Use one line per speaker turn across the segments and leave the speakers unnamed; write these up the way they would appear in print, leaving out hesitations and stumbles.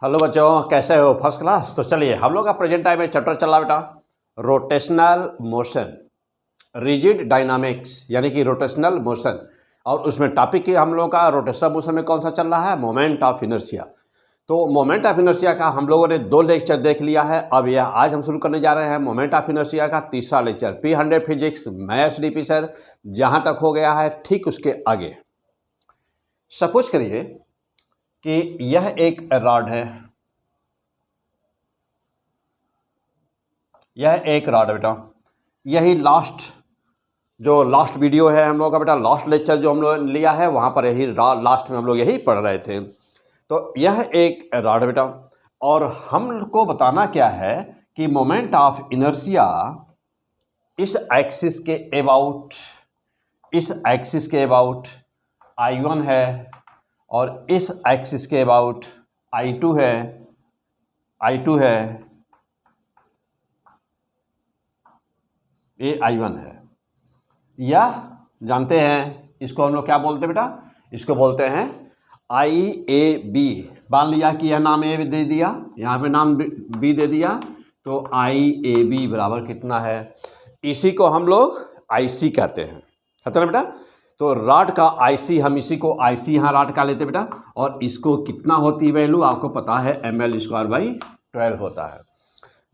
Hello बच्चों, कैसे हो? First class. तो चलिए हम लोग का प्रेजेंट टाइम में चैप्टर चल रहा बेटा रोटेशनल मोशन, रिजिड डायनामिक्स यानी कि रोटेशनल मोशन। और उसमें टॉपिक की हम लोग का रोटेशनल मोशन में कौन सा चल रहा है? Moment of inertia. तो मोमेंट ऑफ इनर्शिया का हम लोगों ने 2 लेक्चर देख लिया है। अब यह आज हम शुरू करने जा रहे हैं मोमेंट ऑफ इनर्शिया का तीसरा lecture, P100 physics maths DP sir. जहाँ तक हो गया है ठीक उसके आगे सपोज करिए कि यह एक रॉड है, यह एक रॉड है बेटा। यही लास्ट वीडियो है हम लोग का बेटा, लास्ट लेक्चर जो हम लोग लिया है वहाँ पर यही लास्ट में हम लोग यही पढ़ रहे थे। तो यह एक रॉड है बेटा, और हमको बताना क्या है कि मोमेंट ऑफ इनर्शिया इस एक्सिस के अबाउट I1 है और इस एक्सिस के अबाउट I2 है, ये I1 है। यह जानते हैं, इसको हम लोग क्या बोलते हैं बेटा? इसको बोलते हैं IAB। मान लिया कि यह नाम A दे दिया, यहाँ पे नाम B दे दिया, तो IAB बराबर कितना है? इसी को हम लोग IC कहते हैं, है ना बेटा? तो रॉड का IC, हम इसी को IC यहाँ रॉड का लेते बेटा, और इसको कितना होती वैल्यू आपको पता है, ml²/12 होता है।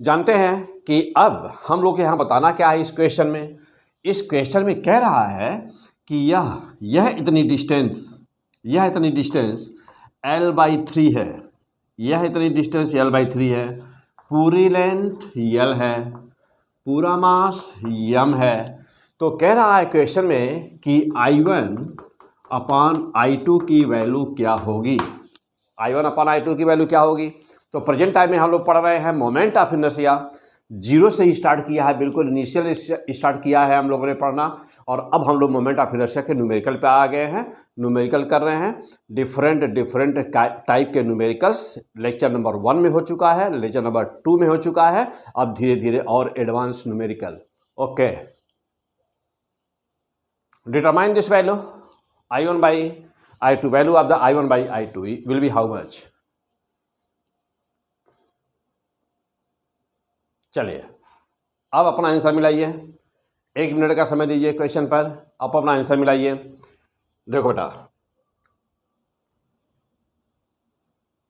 जानते हैं कि अब हम लोग यहाँ बताना क्या है इस क्वेश्चन में। इस क्वेश्चन में कह रहा है कि यह इतनी डिस्टेंस L/3 है, यह इतनी डिस्टेंस L/3 है, पूरी लेंथ L है, पूरा मास m है। तो कह रहा है क्वेश्चन में कि I1/I2 की वैल्यू क्या होगी? I1/I2 की वैल्यू क्या होगी? तो प्रेजेंट टाइम में हम लोग पढ़ रहे हैं मोमेंट ऑफ इनर्शिया। 0 से ही स्टार्ट किया है, बिल्कुल इनिशियल स्टार्ट किया है हम लोगों ने पढ़ना, और अब हम लोग मोमेंट ऑफ इनर्शिया के न्यूमेरिकल पे आ गए हैं, न्यूमेरिकल कर रहे हैं। डिफरेंट टाइप के न्यूमेरिकल्स लेक्चर नंबर 1 में हो चुका है, लेक्चर नंबर 2 में हो चुका है, अब धीरे धीरे और advance numerical. Okay, determine this value I1/I2, value of the I1/I2 will be how much? चलिए अब अपना आंसर मिलाइए, 1 मिनट का समय दीजिए क्वेश्चन पर, आप अपना आंसर मिलाइए। देखो बेटा,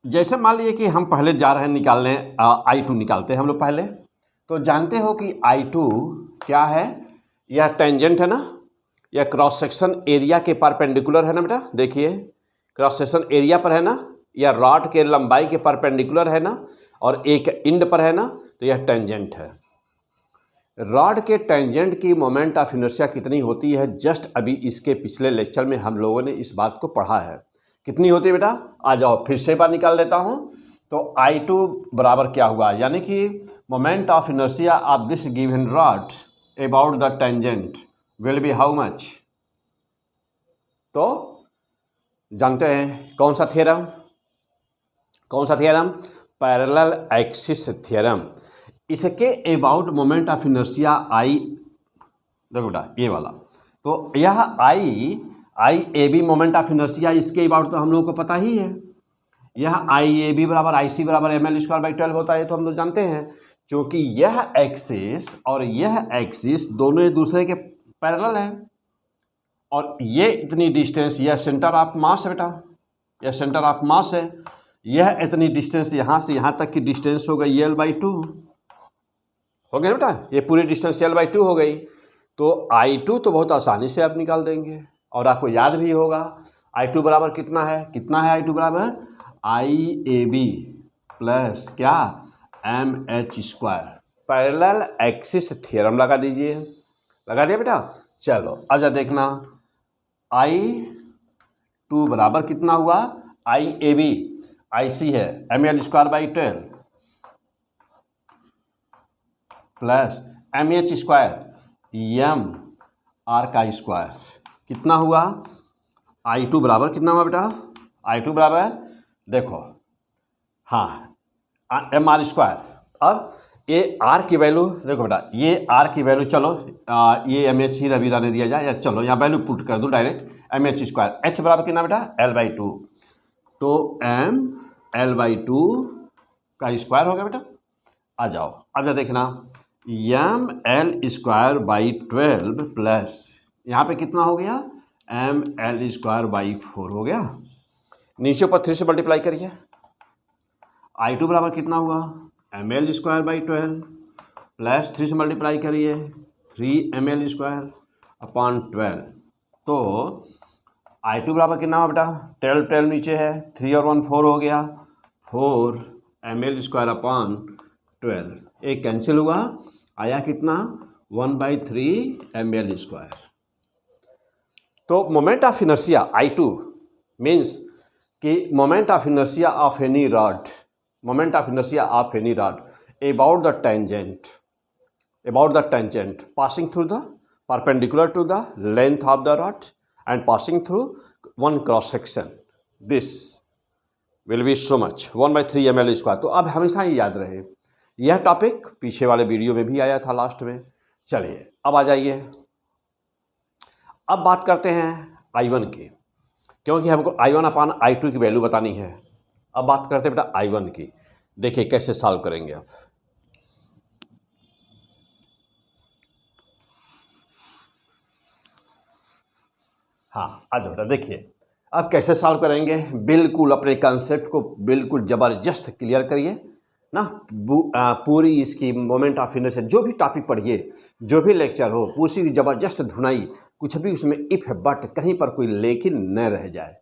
जैसे मान लीजिए कि हम पहले जा रहे हैं निकालने, I2 निकालते हैं हम लोग पहले। तो जानते हो कि I2 क्या है? यह टेंजेंट है ना, यह क्रॉस सेक्शन एरिया के परपेंडिकुलर है ना बेटा। देखिए क्रॉस सेक्शन एरिया पर है ना, यह रॉड के लंबाई के परपेंडिकुलर है ना, और एक एंड पर है ना, तो यह टेंजेंट है। रॉड के टेंजेंट की मोमेंट ऑफ इनर्शिया कितनी होती है? जस्ट अभी इसके पिछले लेक्चर में हम लोगों ने इस बात को पढ़ा है। कितनी होती है बेटा? आ जाओ फिर से बार निकाल देता हूं। तो I2 बराबर क्या हुआ? यानी कि moment of inertia of this given rod about the tangent will be how much? तो जानते हैं कौन सा थ्योरम? Parallel axis theorem. इसके अबाउट मोमेंट ऑफ इनर्शिया देखो बेटा ये वाला, तो यह IAB मोमेंट ऑफ इनर्शिया, इसके अबाउट तो हम लोगों को पता ही है। यह IAB बराबर IC बराबर ml²/12 होता है, तो हम लोग जानते हैं, क्योंकि यह एक्सिस और यह एक्सिस दोनों एक दूसरे के पैरेलल हैं। और ये इतनी डिस्टेंस, यह सेंटर ऑफ मास है बेटा, यह सेंटर ऑफ मास है। यह इतनी डिस्टेंस यहाँ से यहाँ तक की डिस्टेंस हो गई L/2 हो गई बेटा, ये पूरी डिस्टेंस L/2 हो गई। तो I2 तो बहुत आसानी से आप निकाल देंगे, और आपको याद भी होगा I2 बराबर कितना है? I2 बराबर IAB प्लस क्या? MH²। पैरेलल एक्सिस थ्योरम लगा दीजिए, लगा दिया बेटा। चलो अब जा देखना, I2 बराबर कितना हुआ? IAB IC है ml²/12 प्लस MH² mr²। कितना हुआ? I2 बराबर कितना हुआ बेटा? I2 बराबर देखो, हाँ mr²। अब ये R की वैल्यू देखो बेटा, ये R की वैल्यू, चलो ये MH ही रवि रहने दिया जाए, या चलो यहाँ वैल्यू पुट कर दूँ डायरेक्ट, MH²। H बराबर कितना बेटा? L/2। तो L/2 का स्क्वायर हो गया बेटा। आ जाओ, अब जा देखना mL² प्लस यहाँ पे कितना हो गया mL²/4 हो गया। नीचे ऊपर 3 से मल्टीप्लाई करिए, I2 बराबर कितना हुआ mL² प्लस 3 से मल्टीप्लाई करिए 3mL²/12। तो I2 बराबर कितना हुआ बेटा 12 नीचे है, 3 और 1 4 हो गया, 4mL²/12। एक कैंसिल हुआ, आया कितना 1/3 mL²। तो moment of inertia I2 means कि moment of inertia of any rod, moment of inertia of any rod about the tangent passing through the perpendicular to the length of the rod and passing through one cross section, this will be so much 1/3 mL²। तो अब हमेशा ही याद रहे, यह topic पीछे वाले video में भी आया था लास्ट में। चलिए अब आ जाइए, अब बात करते हैं I1 की, क्योंकि हमको I1/I2 की वैल्यू बतानी है। अब बात करते हैं बेटा I1 की, देखिए कैसे सॉल्व करेंगे। अब हाँ आ जाओ बेटा, देखिए अब कैसे सॉल्व करेंगे। बिल्कुल अपने कंसेप्ट को बिल्कुल ज़बरदस्त क्लियर करिए ना। पूरी इसकी मोमेंट ऑफ इनर्शिया जो भी टॉपिक पढ़िए, जो भी लेक्चर हो, पूरी ज़बरदस्त धुनाई, कुछ भी उसमें इफ बट कहीं पर कोई लेकिन न रह जाए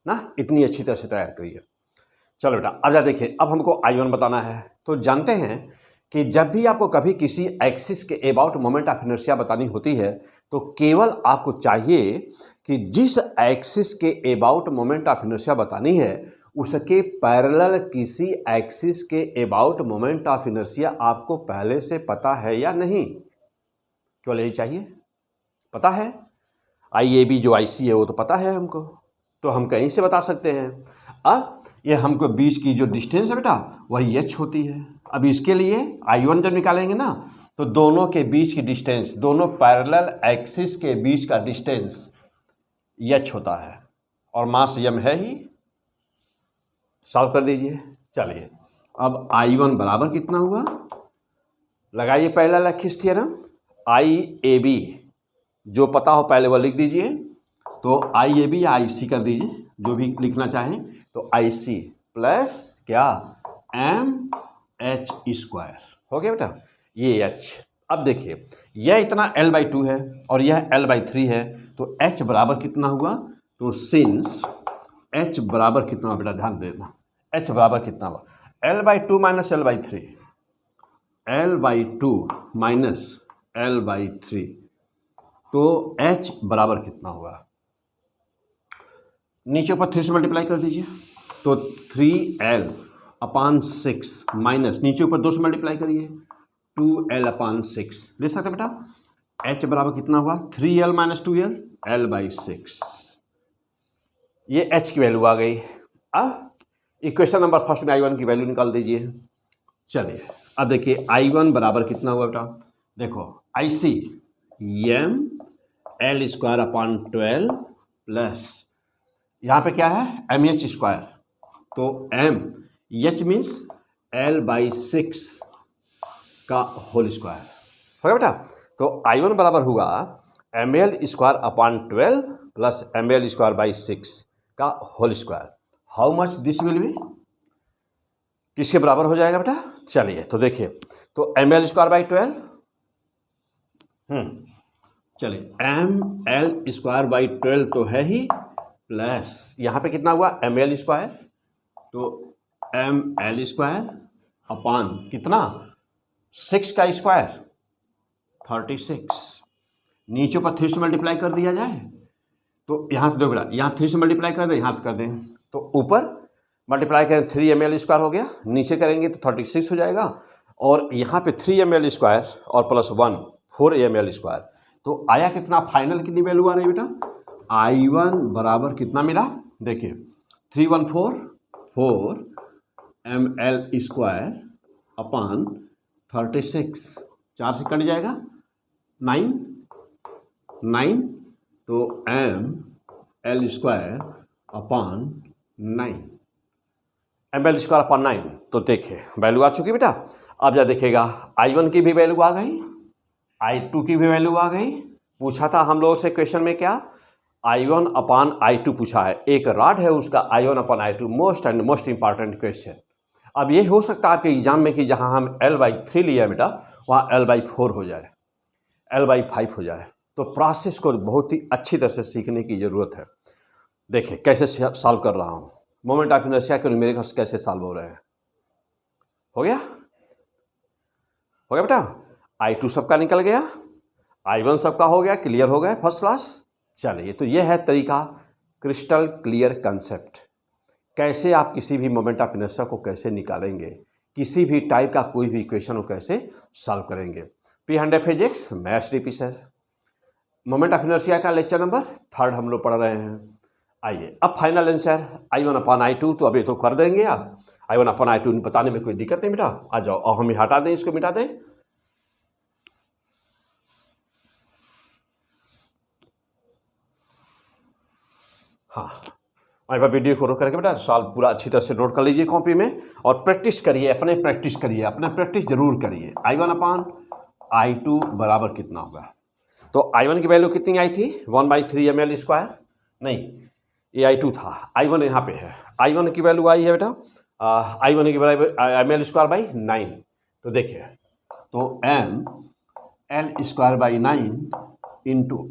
ना, इतनी अच्छी तरह से तैयार करिए। चलो बेटा अब जा देखिए, अब हमको I1 बताना है। तो जानते हैं कि जब भी आपको कभी किसी एक्सिस के अबाउट मोमेंट ऑफ इनर्शिया बतानी होती है तो केवल आपको चाहिए कि जिस एक्सिस के अबाउट मोमेंट ऑफ इनर्शिया बतानी है उसके पैरेलल किसी एक्सिस के अबाउट मोमेंट ऑफ इनर्शिया आपको पहले से पता है या नहीं, केवल यही चाहिए। पता है IAB जो IC है वो तो पता है हमको, तो हम कहीं से बता सकते हैं। अब ये हमको बीच की जो डिस्टेंस है बेटा वही h होती है। अब इसके लिए I1 जब निकालेंगे ना तो दोनों के बीच की डिस्टेंस, दोनों पैरेलल एक्सिस के बीच का डिस्टेंस h होता है और मास m है ही। सॉल्व कर दीजिए। चलिए अब I1 बराबर कितना हुआ, लगाइए पैरेलल एक्सिस थ्योरम। IAB जो पता हो पहले वो लिख दीजिए, तो IAB या IC कर दीजिए, जो भी लिखना चाहें। तो IC प्लस क्या MH² हो गया बेटा, ये H। अब देखिए यह इतना L/2 है और यह L/3 है, तो H बराबर कितना हुआ, तो सिंस H बराबर कितना हुआ बेटा, ध्यान देना H बराबर कितना हुआ L/2 minus L/3, L/2 minus L/3, तो H बराबर कितना हुआ, नीचे ऊपर 3 से मल्टीप्लाई कर दीजिए, तो 3L/6 माइनस नीचे ऊपर 2 से मल्टीप्लाई करिए 2L/6, ले सकते बेटा। H बराबर कितना हुआ 3L माइनस 2L, L/6, ये H की वैल्यू आ गई। अब इक्वेशन नंबर फर्स्ट में I1 की वैल्यू निकाल दीजिए। चलिए अब देखिए I1 बराबर कितना हुआ बेटा, देखो IC mL²/12 प्लस यहाँ पे क्या है MH², तो H मीन्स L/6 का होल स्क्वायर हो गया बेटा। तो I1 बराबर हुआ mL²/12 प्लस mL²/6 का whole square. How much this will be, किसके बराबर हो जाएगा बेटा, चलिए तो देखिए, तो mL²/12, चलिए mL²/12 तो है ही, प्लस यहाँ पे कितना हुआ mL², तो mL² अपान कितना 6 का स्क्वायर 36, नीचे पर 3 से मल्टीप्लाई कर दिया जाए, तो यहाँ से दो बेटा, यहाँ 3 से मल्टीप्लाई कर दें, यहाँ से कर दें, तो ऊपर मल्टीप्लाई करें 3mL² हो गया, नीचे करेंगे तो 36 हो जाएगा, और यहाँ पे 3mL² और प्लस 1 4mL², तो आया कितना, फाइनल कितनी वैल्यू आ रही है बेटा, I1 बराबर कितना मिला, देखिए 314 mL² अपान 36, 4 से कट जाएगा 9, तो mL² अपान 9, ml स्क्वायर अपॉन 9। तो देखिए वैल्यू आ चुकी बेटा। अब क्या देखिएगा, I1 की भी वैल्यू आ गई, I2 की भी वैल्यू आ गई। पूछा था हम लोग से क्वेश्चन में क्या, I1 अपॉन I2 पूछा है, एक रॉड है उसका I1 upon I2, most and most important question. अब ये हो सकता है आपके एग्जाम में कि जहां हम L/3 लिया है बेटा वहां L/4 हो जाए, L/5 हो जाए। तो प्रोसेस को बहुत ही अच्छी तरह से सीखने की जरूरत है। देखिए कैसे सॉल्व कर रहा हूं, मोमेंट ऑफ इनर्शिया के न्यूमेरिकल्स कैसे सॉल्व हो रहे हैं। हो गया बेटा, I2 सबका निकल गया, I1 सबका हो गया, क्लियर हो गया, फर्स्ट क्लास। चलिए तो ये है तरीका, क्रिस्टल क्लियर कंसेप्ट, कैसे आप किसी भी मोमेंट ऑफ इनर्शिया को कैसे निकालेंगे, किसी भी टाइप का कोई भी इक्वेशन को कैसे सॉल्व करेंगे। P100 फिजिक्स मैं SDP sir, moment of inertia का लेक्चर नंबर 3 हम लोग पढ़ रहे हैं। आइए अब final answer I1 upon I2, तो अभी तो कर देंगे आप, I1 अपॉन I2 बताने में कोई दिक्कत नहीं बेटा। आ जाओ और हम हटा दें, इसको मिटा दें। हाँ, और बार वीडियो को रोक करके बेटा सॉल्व पूरा अच्छी तरह से नोट कर लीजिए कॉपी में और प्रैक्टिस करिए, अपने प्रैक्टिस जरूर करिए। I1 अपॉन I2 बराबर कितना होगा। तो I1 की वैल्यू कितनी आई थी, 1/3 ml स्क्वायर, नहीं ये I2 था, I1 यहाँ पे है। I1 की वैल्यू आई है बेटा I1 की वैल्यू ml स्क्वायर बाई 9। तो देखिए तो ml square by 9 into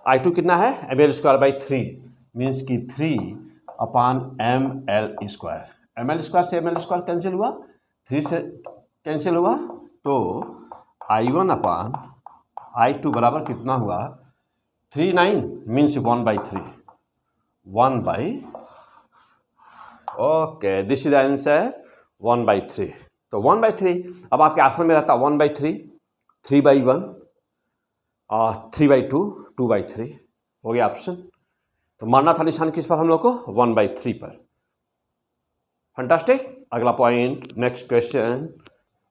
I2 कितना है, ml स्क्वायर बाई 3 मीन्स कि 3 upon ml square, ml square से ml स्क्वायर कैंसिल हुआ, 3 से कैंसिल हुआ, तो I1 अपॉन I2 बराबर कितना हुआ, 3/9 means 1/3, 1/, okay this is answer 1/3। तो 1/3, अब आपके ऑप्शन में रहता 1/3, 3/1 और 3/2, 2/3 हो गया ऑप्शन। तो मारना था निशान किस पर हम लोग को, 1/3 पर। फंटास्टिक। अगला पॉइंट, नेक्स्ट क्वेश्चन।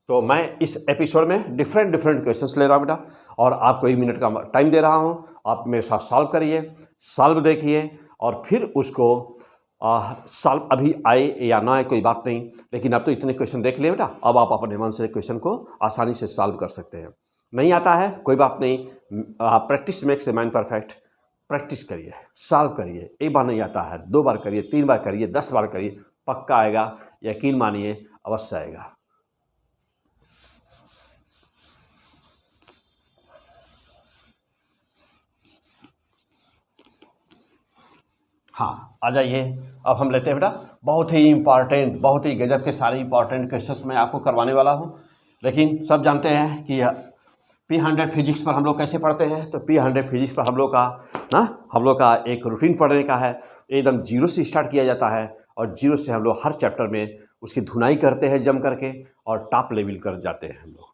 तो मैं इस एपिसोड में डिफरेंट क्वेश्चंस ले रहा हूँ बेटा और आपको 1 मिनट का टाइम दे रहा हूँ, आप मेरे साथ सॉल्व करिए, सॉल्व देखिए और फिर उसको सॉल्व अभी आए या ना आए कोई बात नहीं, लेकिन अब तो इतने क्वेश्चन देख लिए बेटा, अब आप अपने मन से क्वेश्चन को आसानी से सॉल्व कर सकते हैं। नहीं आता है कोई बात नहीं, practice makes a man perfect, practice करिए, सॉल्व करिए, एक बार नहीं आता है 2 बार करिए, 3 बार करिए, 10 बार करिए, पक्का आएगा, यकीन मानिए अवश्य आएगा। हाँ आ जाइए, अब हम लेते हैं बेटा बहुत ही इंपॉर्टेंट, बहुत ही गजब के सारे इंपॉर्टेंट क्वेश्चंस मैं आपको करवाने वाला हूँ। लेकिन सब जानते हैं कि P100 फिजिक्स पर हम लोग कैसे पढ़ते हैं, तो P100 फिजिक्स पर हम लोग का एक रूटीन पढ़ने का है, एकदम जीरो से स्टार्ट किया जाता है और जीरो से हम लोग हर चैप्टर में उसकी धुनाई करते हैं जम करके और टॉप लेवल कर जाते हैं हम लोग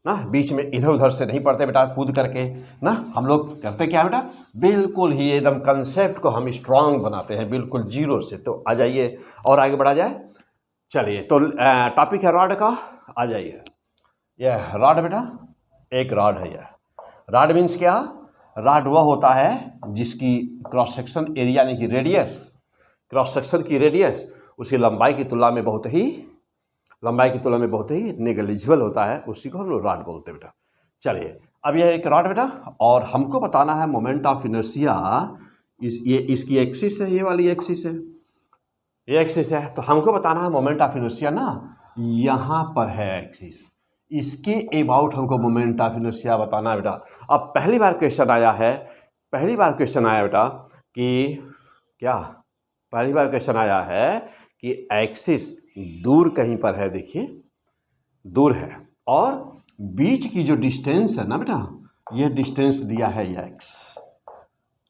ना, बीच में इधर उधर से नहीं पढ़ते बेटा कूद करके ना, हम लोग करते क्या बेटा, बिल्कुल ही एकदम कंसेप्ट को हम स्ट्रांग बनाते हैं बिल्कुल जीरो से। तो आ जाइए और आगे बढ़ा जाए। चलिए तो टॉपिक है रॉड का, आ जाइए। यह रॉड बेटा एक रॉड है, यह रॉड मीन्स क्या, रॉड वह होता है जिसकी क्रॉस सेक्शन एरिया यानी कि रेडियस, क्रॉस सेक्शन की रेडियस उसकी लंबाई की तुलना में बहुत ही नेग्लिजिबल होता है, उसी को हम लोग रॉड बोलते हैं बेटा। चलिए अब यह एक रॉड बेटा और हमको बताना है मोमेंट ऑफ इनर्शिया, ये इसकी एक्सिस है, ये वाली एक्सिस है, ये एक्सिस है, तो हमको बताना है मोमेंट ऑफ इनर्शिया ना यहाँ पर है एक्सिस, इसके अबाउट हमको मोमेंट ऑफ इनर्शिया बताना है बेटा। अब पहली बार क्वेश्चन आया बेटा कि क्या, पहली बार क्वेश्चन आया है कि एक्सिस दूर कहीं पर है, देखिए दूर है और बीच की जो डिस्टेंस है ना बेटा, यह डिस्टेंस दिया है x,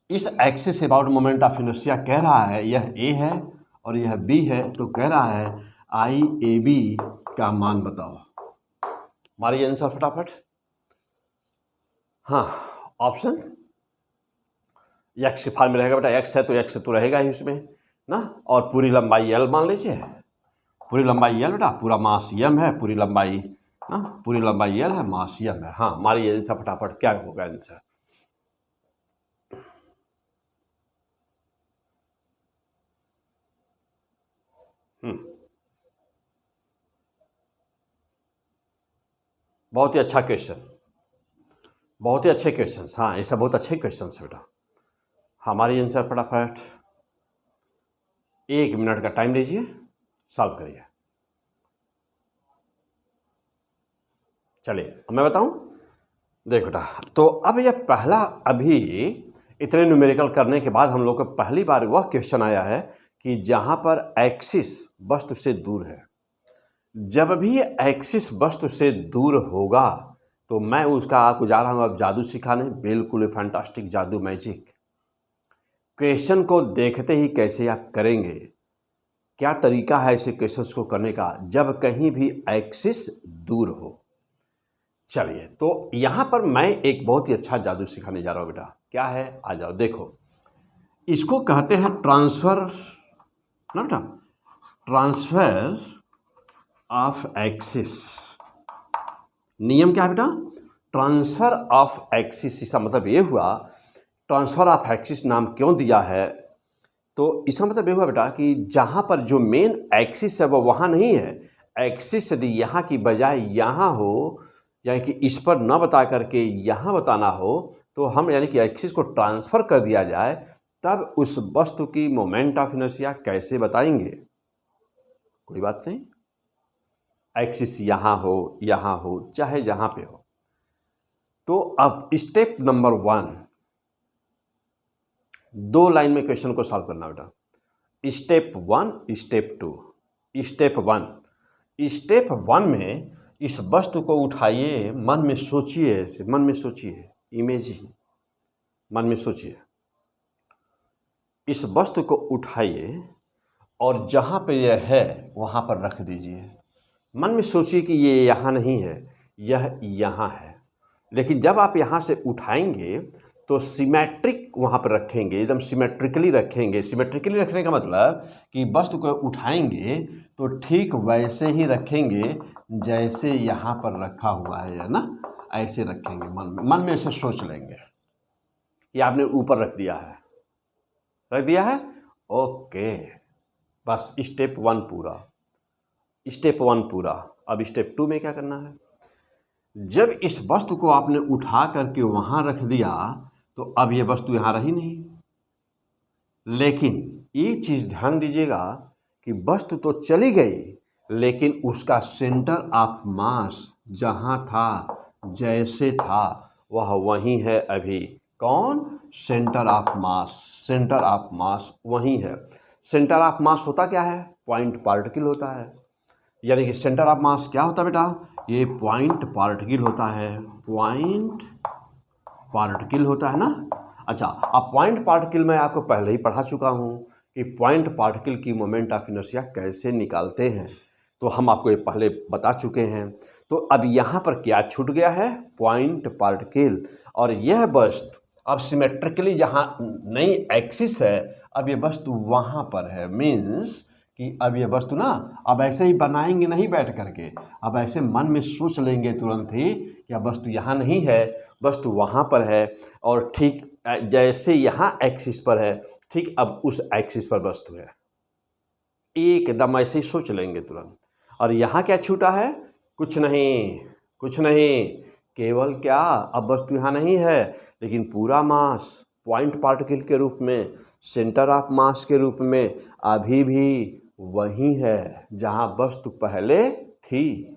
इस axis about moment of inertia कह रहा है यह a है और यह b है, तो कह रहा है IAB का मान बताओ। हमारी आंसर फटाफट, हाँ ऑप्शन x के फॉर्म में रहेगा बेटा, x है तो x तो रहेगा ही उसमें ना, और पूरी लंबाई l मान लीजिए, पूरी लंबाई l बेटा, पूरा मास m है, पूरी लंबाई ना, पूरी लंबाई l है, मास m है। हाँ हमारी आंसर फटाफट क्या होगा आंसर, बहुत ही अच्छा क्वेश्चन, बहुत ही अच्छे क्वेश्चन। हाँ, ऐसा बहुत अच्छे क्वेश्चन है बेटा। हमारी आंसर फटाफट 1 मिनट का टाइम लीजिए, सॉल्व करिए। चलिए अब मैं बताऊं। देख बेटा, तो अब यह पहला, अभी इतने न्यूमेरिकल करने के बाद हम लोग को पहली बार वह क्वेश्चन आया है कि जहां पर एक्सिस वस्तु से दूर है। जब भी एक्सिस वस्तु से दूर होगा तो मैं उसका आपको जा रहा हूं अब जादू सिखाने, बिल्कुल फैंटास्टिक जादू, मैजिक। क्वेश्चन को देखते ही कैसे आप करेंगे, क्या तरीका है ऐसे क्वेश्चंस को करने का जब कहीं भी एक्सिस दूर हो। चलिए, तो यहां पर मैं एक बहुत ही अच्छा जादू सिखाने जा रहा हूं बेटा। क्या है, आ जाओ देखो। इसको कहते हैं ट्रांसफर ना बेटा, ट्रांसफर ऑफ एक्सिस। नियम क्या है बेटा, ट्रांसफर ऑफ एक्सिस। इसका मतलब ये हुआ, ट्रांसफर ऑफ एक्सिस नाम क्यों दिया है, तो इसका मतलब ये हुआ बेटा कि जहां पर जो मेन एक्सिस है वो वहां नहीं है। एक्सिस यदि यहाँ की बजाय यहाँ हो, यानी कि इस पर न बता करके यहाँ बताना हो, तो हम यानी कि एक्सिस को ट्रांसफ़र कर दिया जाए, तब उस वस्तु की मोमेंट ऑफ इनर्शिया कैसे बताएंगे। कोई बात नहीं, एक्सिस यहाँ हो चाहे जहाँ पे हो। तो अब स्टेप नंबर 1, 2 लाइन में क्वेश्चन को सॉल्व करना बेटा। Step 1, step 2। स्टेप 1 में इस वस्तु को उठाइए, मन में सोचिए, ऐसे मन में सोचिए, इमेजिन, मन में सोचिए। इस वस्तु को उठाइए और जहाँ पे यह है वहाँ पर रख दीजिए। मन में सोचिए कि ये यहाँ नहीं है, यह यहाँ है। लेकिन जब आप यहाँ से उठाएंगे तो सिमेट्रिक वहाँ पर रखेंगे, एकदम सिमेट्रिकली रखेंगे। सिमेट्रिकली रखने का मतलब कि वस्तु को उठाएंगे तो ठीक वैसे ही रखेंगे जैसे यहाँ पर रखा हुआ है ना, ऐसे रखेंगे। मन में ऐसे सोच लेंगे कि आपने ऊपर रख दिया है, ओके। बस स्टेप 1 पूरा। अब स्टेप 2 में क्या करना है, जब इस वस्तु को आपने उठा करके वहाँ रख दिया तो अब ये वस्तु यहाँ रही नहीं। लेकिन एक चीज़ ध्यान दीजिएगा कि वस्तु तो चली गई, लेकिन उसका सेंटर ऑफ मास जहाँ था, जैसे था, वह वहीं है अभी। कौन, सेंटर ऑफ मास वहीं है। सेंटर ऑफ मास होता क्या है, पॉइंट पार्टिकल होता है। यानी कि सेंटर ऑफ मास क्या होता है बेटा, ये पॉइंट पार्टिकल होता है, पॉइंट पार्टिकल होता है ना। अच्छा, अब पॉइंट पार्टिकल मैं आपको पहले ही पढ़ा चुका हूँ कि पॉइंट पार्टिकल की मोमेंट ऑफ इनर्शिया कैसे निकालते हैं, तो हम आपको ये पहले बता चुके हैं। तो अब यहाँ पर क्या छूट गया है, पॉइंट पार्टिकल। और यह वस्तु अब सिमेट्रिकली जहाँ नई एक्सिस है, अब ये वस्तु वहाँ पर है। मीन्स कि अब ये वस्तु ना, अब ऐसे ही बनाएंगे नहीं बैठ करके, अब ऐसे मन में सोच लेंगे तुरंत ही कि अब वस्तु यहाँ नहीं है, वस्तु वहाँ पर है। और ठीक जैसे यहाँ एक्सिस पर है, ठीक अब उस एक्सिस पर वस्तु है। एकदम ऐसे ही सोच लेंगे तुरंत। और यहाँ क्या छूटा है, कुछ नहीं, केवल क्या, अब वस्तु यहाँ नहीं है, लेकिन पूरा मास पॉइंट पार्टिकल के रूप में, सेंटर ऑफ मास के रूप में अभी भी वही है जहाँ वस्तु पहले थी।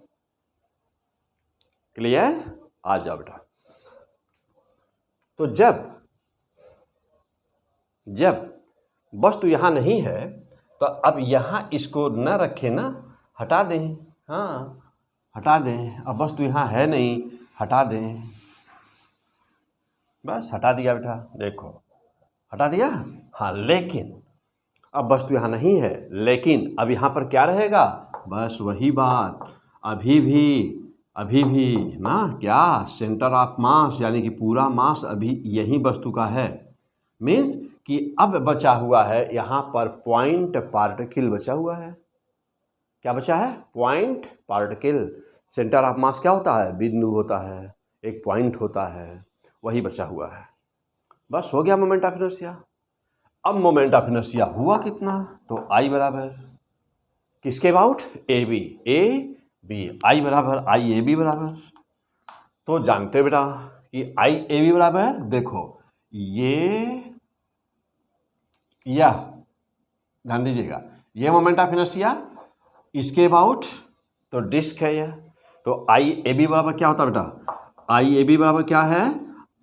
क्लियर, आ जाओ बेटा। तो जब वस्तु यहाँ नहीं है तो अब यहाँ इसको न रखें ना, हटा दें। हाँ, हटा दें। अब वस्तु यहाँ है नहीं, हटा दें। बस हटा दिया बेटा, देखो हटा दिया। हाँ, लेकिन अब वस्तु यहाँ नहीं है, लेकिन अब यहाँ पर क्या रहेगा, बस वही बात, अभी भी ना, क्या, सेंटर ऑफ मास, यानी कि पूरा मास अभी यही वस्तु का है। मीन्स कि अब बचा हुआ है यहाँ पर पॉइंट पार्टिकल बचा हुआ है। क्या बचा है, point particle. Centre of mass क्या होता है, बिंदु होता है, एक पॉइंट होता है, वही बचा हुआ है। बस हो गया मोमेंट ऑफ इनर्शिया। अब मोमेंट ऑफ इनर्शिया हुआ कितना, तो I बराबर किसके about, A B, A B, I बराबर आई ए बी बराबर, तो जानते हो बेटा कि आई ए बी बराबर, देखो ये यह ध्यान दीजिएगा, ये मोमेंट ऑफ इनर्शिया इसके अबाउट, तो डिस्क है यह, तो आई ए बी बराबर क्या होता है बेटा, आई ए बी बराबर क्या है,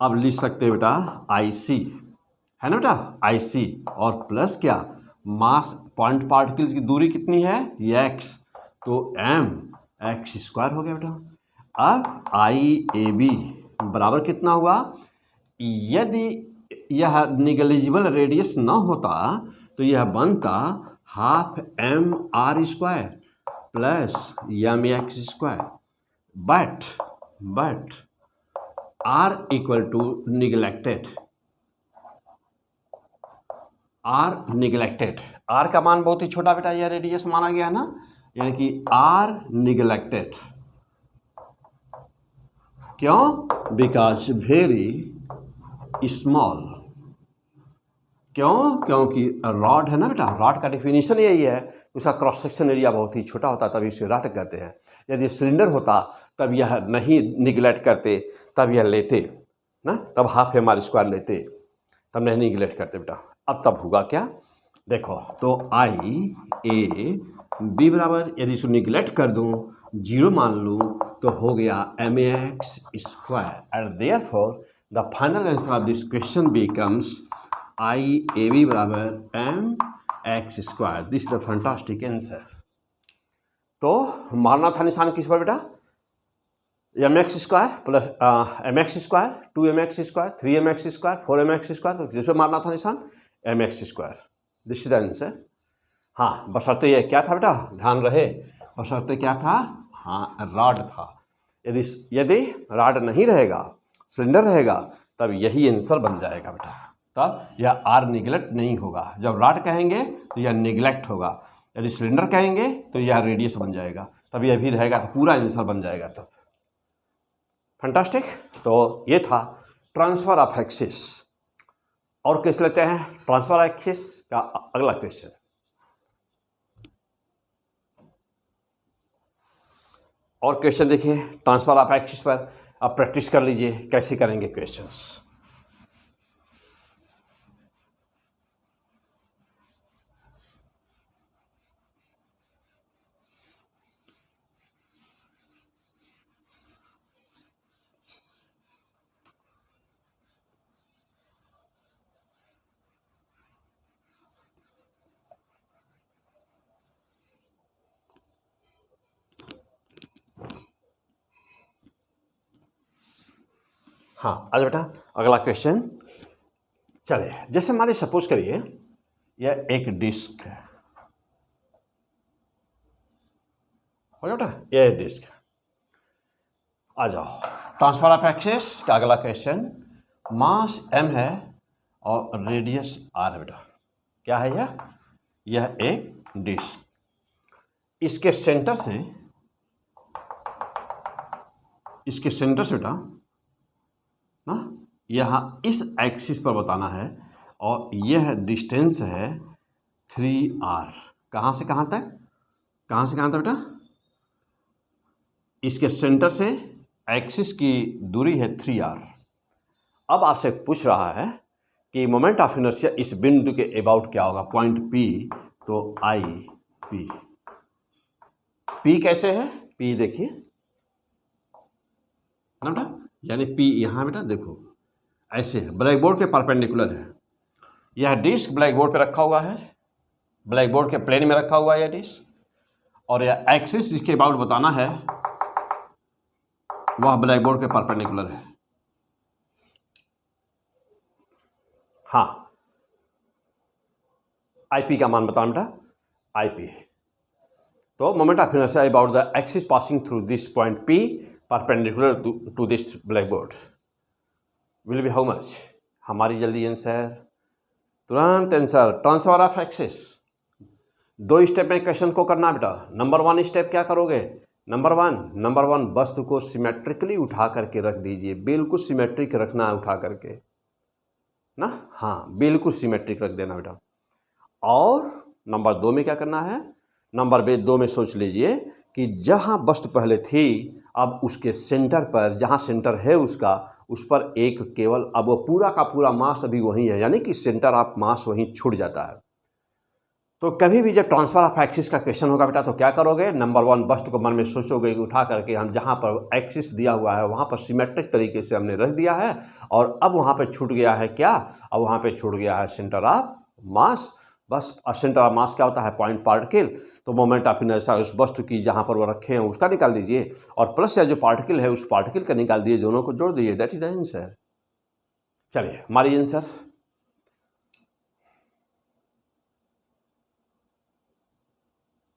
अब लिख सकते हैं बेटा आई सी, है ना बेटा, आई सी, और प्लस क्या, मास पॉइंट पार्टिकल्स की दूरी कितनी है, ये एक्स, तो एम एक्स स्क्वायर हो गया बेटा। अब आई ए बी बराबर कितना हुआ, यदि यह निगलिजिबल रेडियस न होता तो यह बनता half M R square plus M x square, but R equal to neglected, R का मान बहुत ही छोटा बेटा, यह रेडियस माना गया ना, यानी कि आर निगलेक्टेड, क्यों, बिकॉज वेरी स्मॉल, क्योंकि रॉड है ना बेटा, रॉड का डिफिनीशन यही है, उसका क्रॉस सेक्शन एरिया बहुत ही छोटा होता, तभी इसे रॉड कहते हैं। यदि सिलेंडर होता तब यह नहीं निगलेक्ट करते, तब यह लेते ना, तब हाफ एम आर स्क्वायर लेते, तब नहीं निगलेक्ट करते बेटा। अब तब होगा क्या, देखो, तो आई ए बी बराबर, यदि इसको निगलेक्ट कर दूं, जीरो मान लूँ, तो हो गया m x square, and therefore the final answer of this question becomes I A B बराबर m x square. This is the fantastic answer. तो मारना था निशान किस पर बेटा, m x square plus M x square, 2mx square, 3mx square, 4mx square, तो जिस पर मारना था निशान m x square, this is the answer. हाँ, बशर्ते ये क्या था बेटा, ध्यान रहे, बशर्ते क्या था, हाँ रॉड था। यदि रॉड नहीं रहेगा, सिलेंडर रहेगा, तब यही आंसर बन जाएगा बेटा, तब यह आर निगलेक्ट नहीं होगा। जब रॉड कहेंगे तो यह निगलेक्ट होगा, यदि सिलेंडर कहेंगे तो यह रेडियस बन जाएगा, तब यह भी रहेगा, तो पूरा आंसर बन जाएगा तब। फैंटास्टिक। तो ये था ट्रांसफर ऑफ एक्सिस। और केस लेते हैं, ट्रांसफर ऑफ एक्सिस का अगला क्वेश्चन। और क्वेश्चन देखिए ट्रांसफर ऑफ एक्सिस पर, आप प्रैक्टिस कर लीजिए कैसे करेंगे क्वेश्चंस। हाँ, आज बेटा अगला क्वेश्चन चले। जैसे मान लीजिए सपोज करिए यह एक डिस्क है, हो गया बेटा, यह डिस्क। आ जाओ, ट्रांसफर ऑफ एक्सिस का अगला क्वेश्चन। मास m है और रेडियस r है बेटा। क्या है यह एक डिस्क, इसके सेंटर से बेटा ना, यहाँ इस एक्सिस पर बताना है, और यह डिस्टेंस है 3r। कहाँ से कहाँ तक बेटा, इसके सेंटर से एक्सिस की दूरी है 3r। अब आपसे पूछ रहा है कि मोमेंट ऑफ इनर्शिया इस बिंदु के अबाउट क्या होगा, पॉइंट P, तो आई P कैसे है, P देखिए ना बेटा, यानी P यहाँ बेटा देखो ऐसे है, ब्लैक बोर्ड के परपेंडिकुलर है। यह डिस्क ब्लैक बोर्ड पे रखा हुआ है, ब्लैक बोर्ड के प्लेन में रखा हुआ है यह डिस्क, और यह एक्सिस जिसके अबाउट बताना है वह ब्लैक बोर्ड के परपेंडिकुलर है। हाँ, आईपी का मान बताना बेटा, आईपी। तो moment of inertia about the axis passing through this point P perpendicular to this black board will be how much. हमारी जल्दी आंसर, तुरंत answer, transfer of axis. 2 step में क्वेश्चन को करना बेटा। नंबर 1 स्टेप क्या करोगे, नंबर वन वस्तु को सिमेट्रिकली उठा करके रख दीजिए, बिल्कुल सिमेट्रिक रखना है उठा करके ना, हाँ बिल्कुल सिमेट्रिक रख देना बेटा। और नंबर 2 में क्या करना है, नंबर 2 में सोच लीजिए कि जहाँ वस्तु पहले थी अब उसके सेंटर पर, जहाँ सेंटर है उसका, उस पर एक केवल, अब वो पूरा का पूरा मास अभी वही है, यानी कि सेंटर ऑफ मास वहीं छूट जाता है। तो कभी भी जब ट्रांसफर ऑफ एक्सिस का क्वेश्चन होगा बेटा तो क्या करोगे, नंबर 1 वस्तु को मन में सोचोगे कि उठा करके हम जहाँ पर एक्सिस दिया हुआ है वहाँ पर सिमेट्रिक तरीके से हमने रख दिया है, और अब वहाँ पे छूट गया है क्या, अब वहाँ पे छूट गया है सेंटर ऑफ मास। बस सेंटर ऑफ मास क्या होता है, पॉइंट पार्टिकल। तो मोमेंट ऑफ इनर्शिया उस वस्तु की जहाँ पर वो रखे हैं उसका निकाल दीजिए, और प्लस या जो पार्टिकल है उस पार्टिकल का निकाल दीजिए, दोनों को जोड़ दीजिए, दैट इज द आंसर। चलिए हमारी आंसर,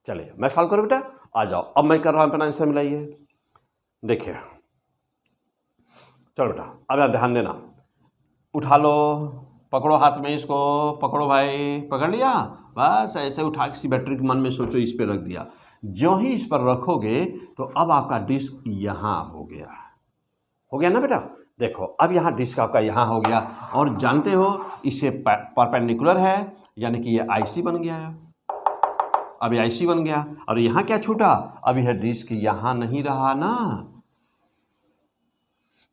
चलिए मैं सॉल्व करूँ बेटा, आ जाओ। अब मैं कर रहा हूँ, अपना आंसर मिलाइए। देखिए चलो बेटा, अब यार ध्यान देना, उठा लो, पकड़ो हाथ में इसको, पकड़ो भाई, पकड़ लिया, बस ऐसे उठा के सिमेट्रिक मन में सोचो इस पर रख दिया। जो ही इस पर रखोगे तो अब आपका डिस्क यहाँ हो गया ना बेटा। देखो अब यहाँ डिस्क आपका यहाँ हो गया, और जानते हो इसे परपेंडिकुलर है, यानी कि ये IC बन गया है। अब ये IC बन गया, और यहाँ क्या छूटा, अब यह डिस्क यहाँ नहीं रहा ना,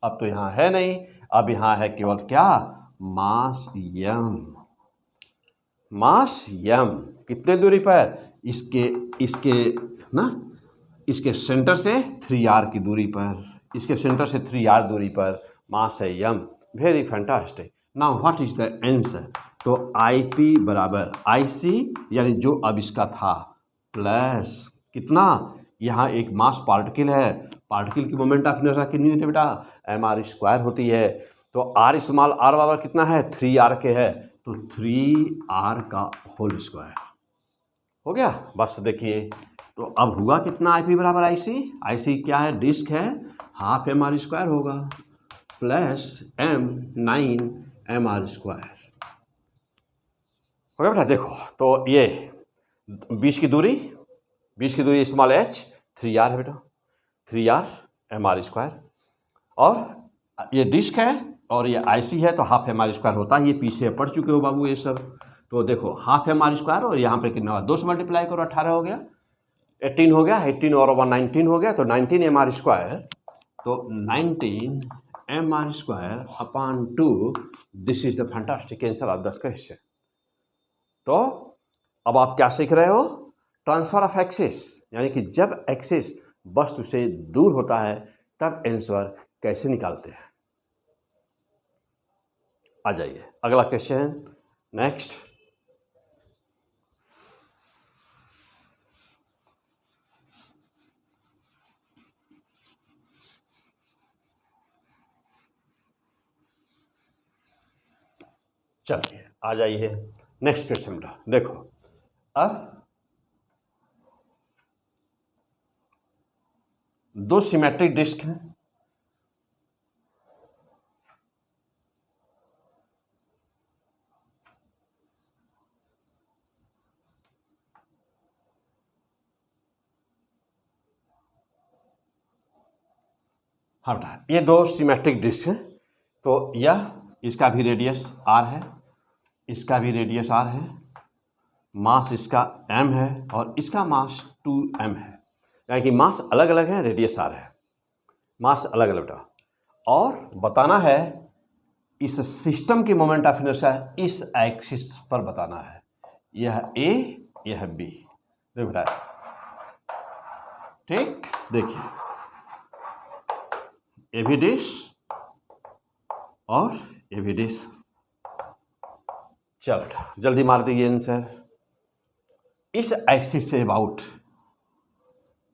अब तो यहाँ है नहीं, अब यहाँ है केवल क्या, मास m। मास m कितने दूरी पर, इसके ना, इसके सेंटर से 3r की दूरी पर, इसके सेंटर से 3r दूरी पर मास है m। Very fantastic. Now what is the answer, तो IP बराबर IC, यानी जो अब इसका था, प्लस कितना, यहाँ एक मास पार्टिकल है, पार्टिकल की मोमेंट ऑफ इनर्शिया कितनी होती है बेटा, mr² होती है। तो r स्मॉल r बराबर कितना है, 3r के है, तो 3r का होल स्क्वायर हो गया। बस देखिए, तो अब हुआ कितना, IP बराबर IC क्या है, डिस्क है, हाफ mr² होगा, प्लस 9 mr² हो गया बेटा। देखो तो ये 20 की दूरी स्मॉल h 3r है बेटा, 3r mr², और ये डिस्क है और ये IC है, तो हाफ mr² होता है। ये पीछे पढ़ चुके हो बाबू ये सब। तो देखो हाफ mr² और यहाँ पे कितना, 2 से मल्टीप्लाई करो, 18 हो गया, 18 हो गया, 18 और 1 19 हो गया, तो 19 mr², तो 19 mr² upon 2, this is the fantastic answer of the question. तो अब आप क्या सीख रहे हो, ट्रांसफर ऑफ एक्सिस, यानी कि जब एक्सिस वस्तु से दूर होता है तब आंसर कैसे निकालते हैं। आ जाइए अगला क्वेश्चन, नेक्स्ट। चलिए आ जाइए नेक्स्ट क्वेश्चन बेटा। देखो अब 2 सिमेट्रिक डिस्क हैं, हाँ बेटा ये 2 सिमेट्रिक डिस्क हैं, तो यह, इसका भी रेडियस r है, इसका भी रेडियस r है, मास इसका m है और इसका मास 2m है, यानी कि मास अलग अलग है, रेडियस r है, मास अलग अलग बेटा। और बताना है इस सिस्टम की मोमेंट ऑफ इनर्शिया इस एक्सिस पर बताना है, यह A यह B, देखो बेटा, ठीक, देखिए ये भी डिस्क और ये भी डिस्क। चलो जल्दी मार दीजिए आंसर। इस एक्सिस से अबाउट,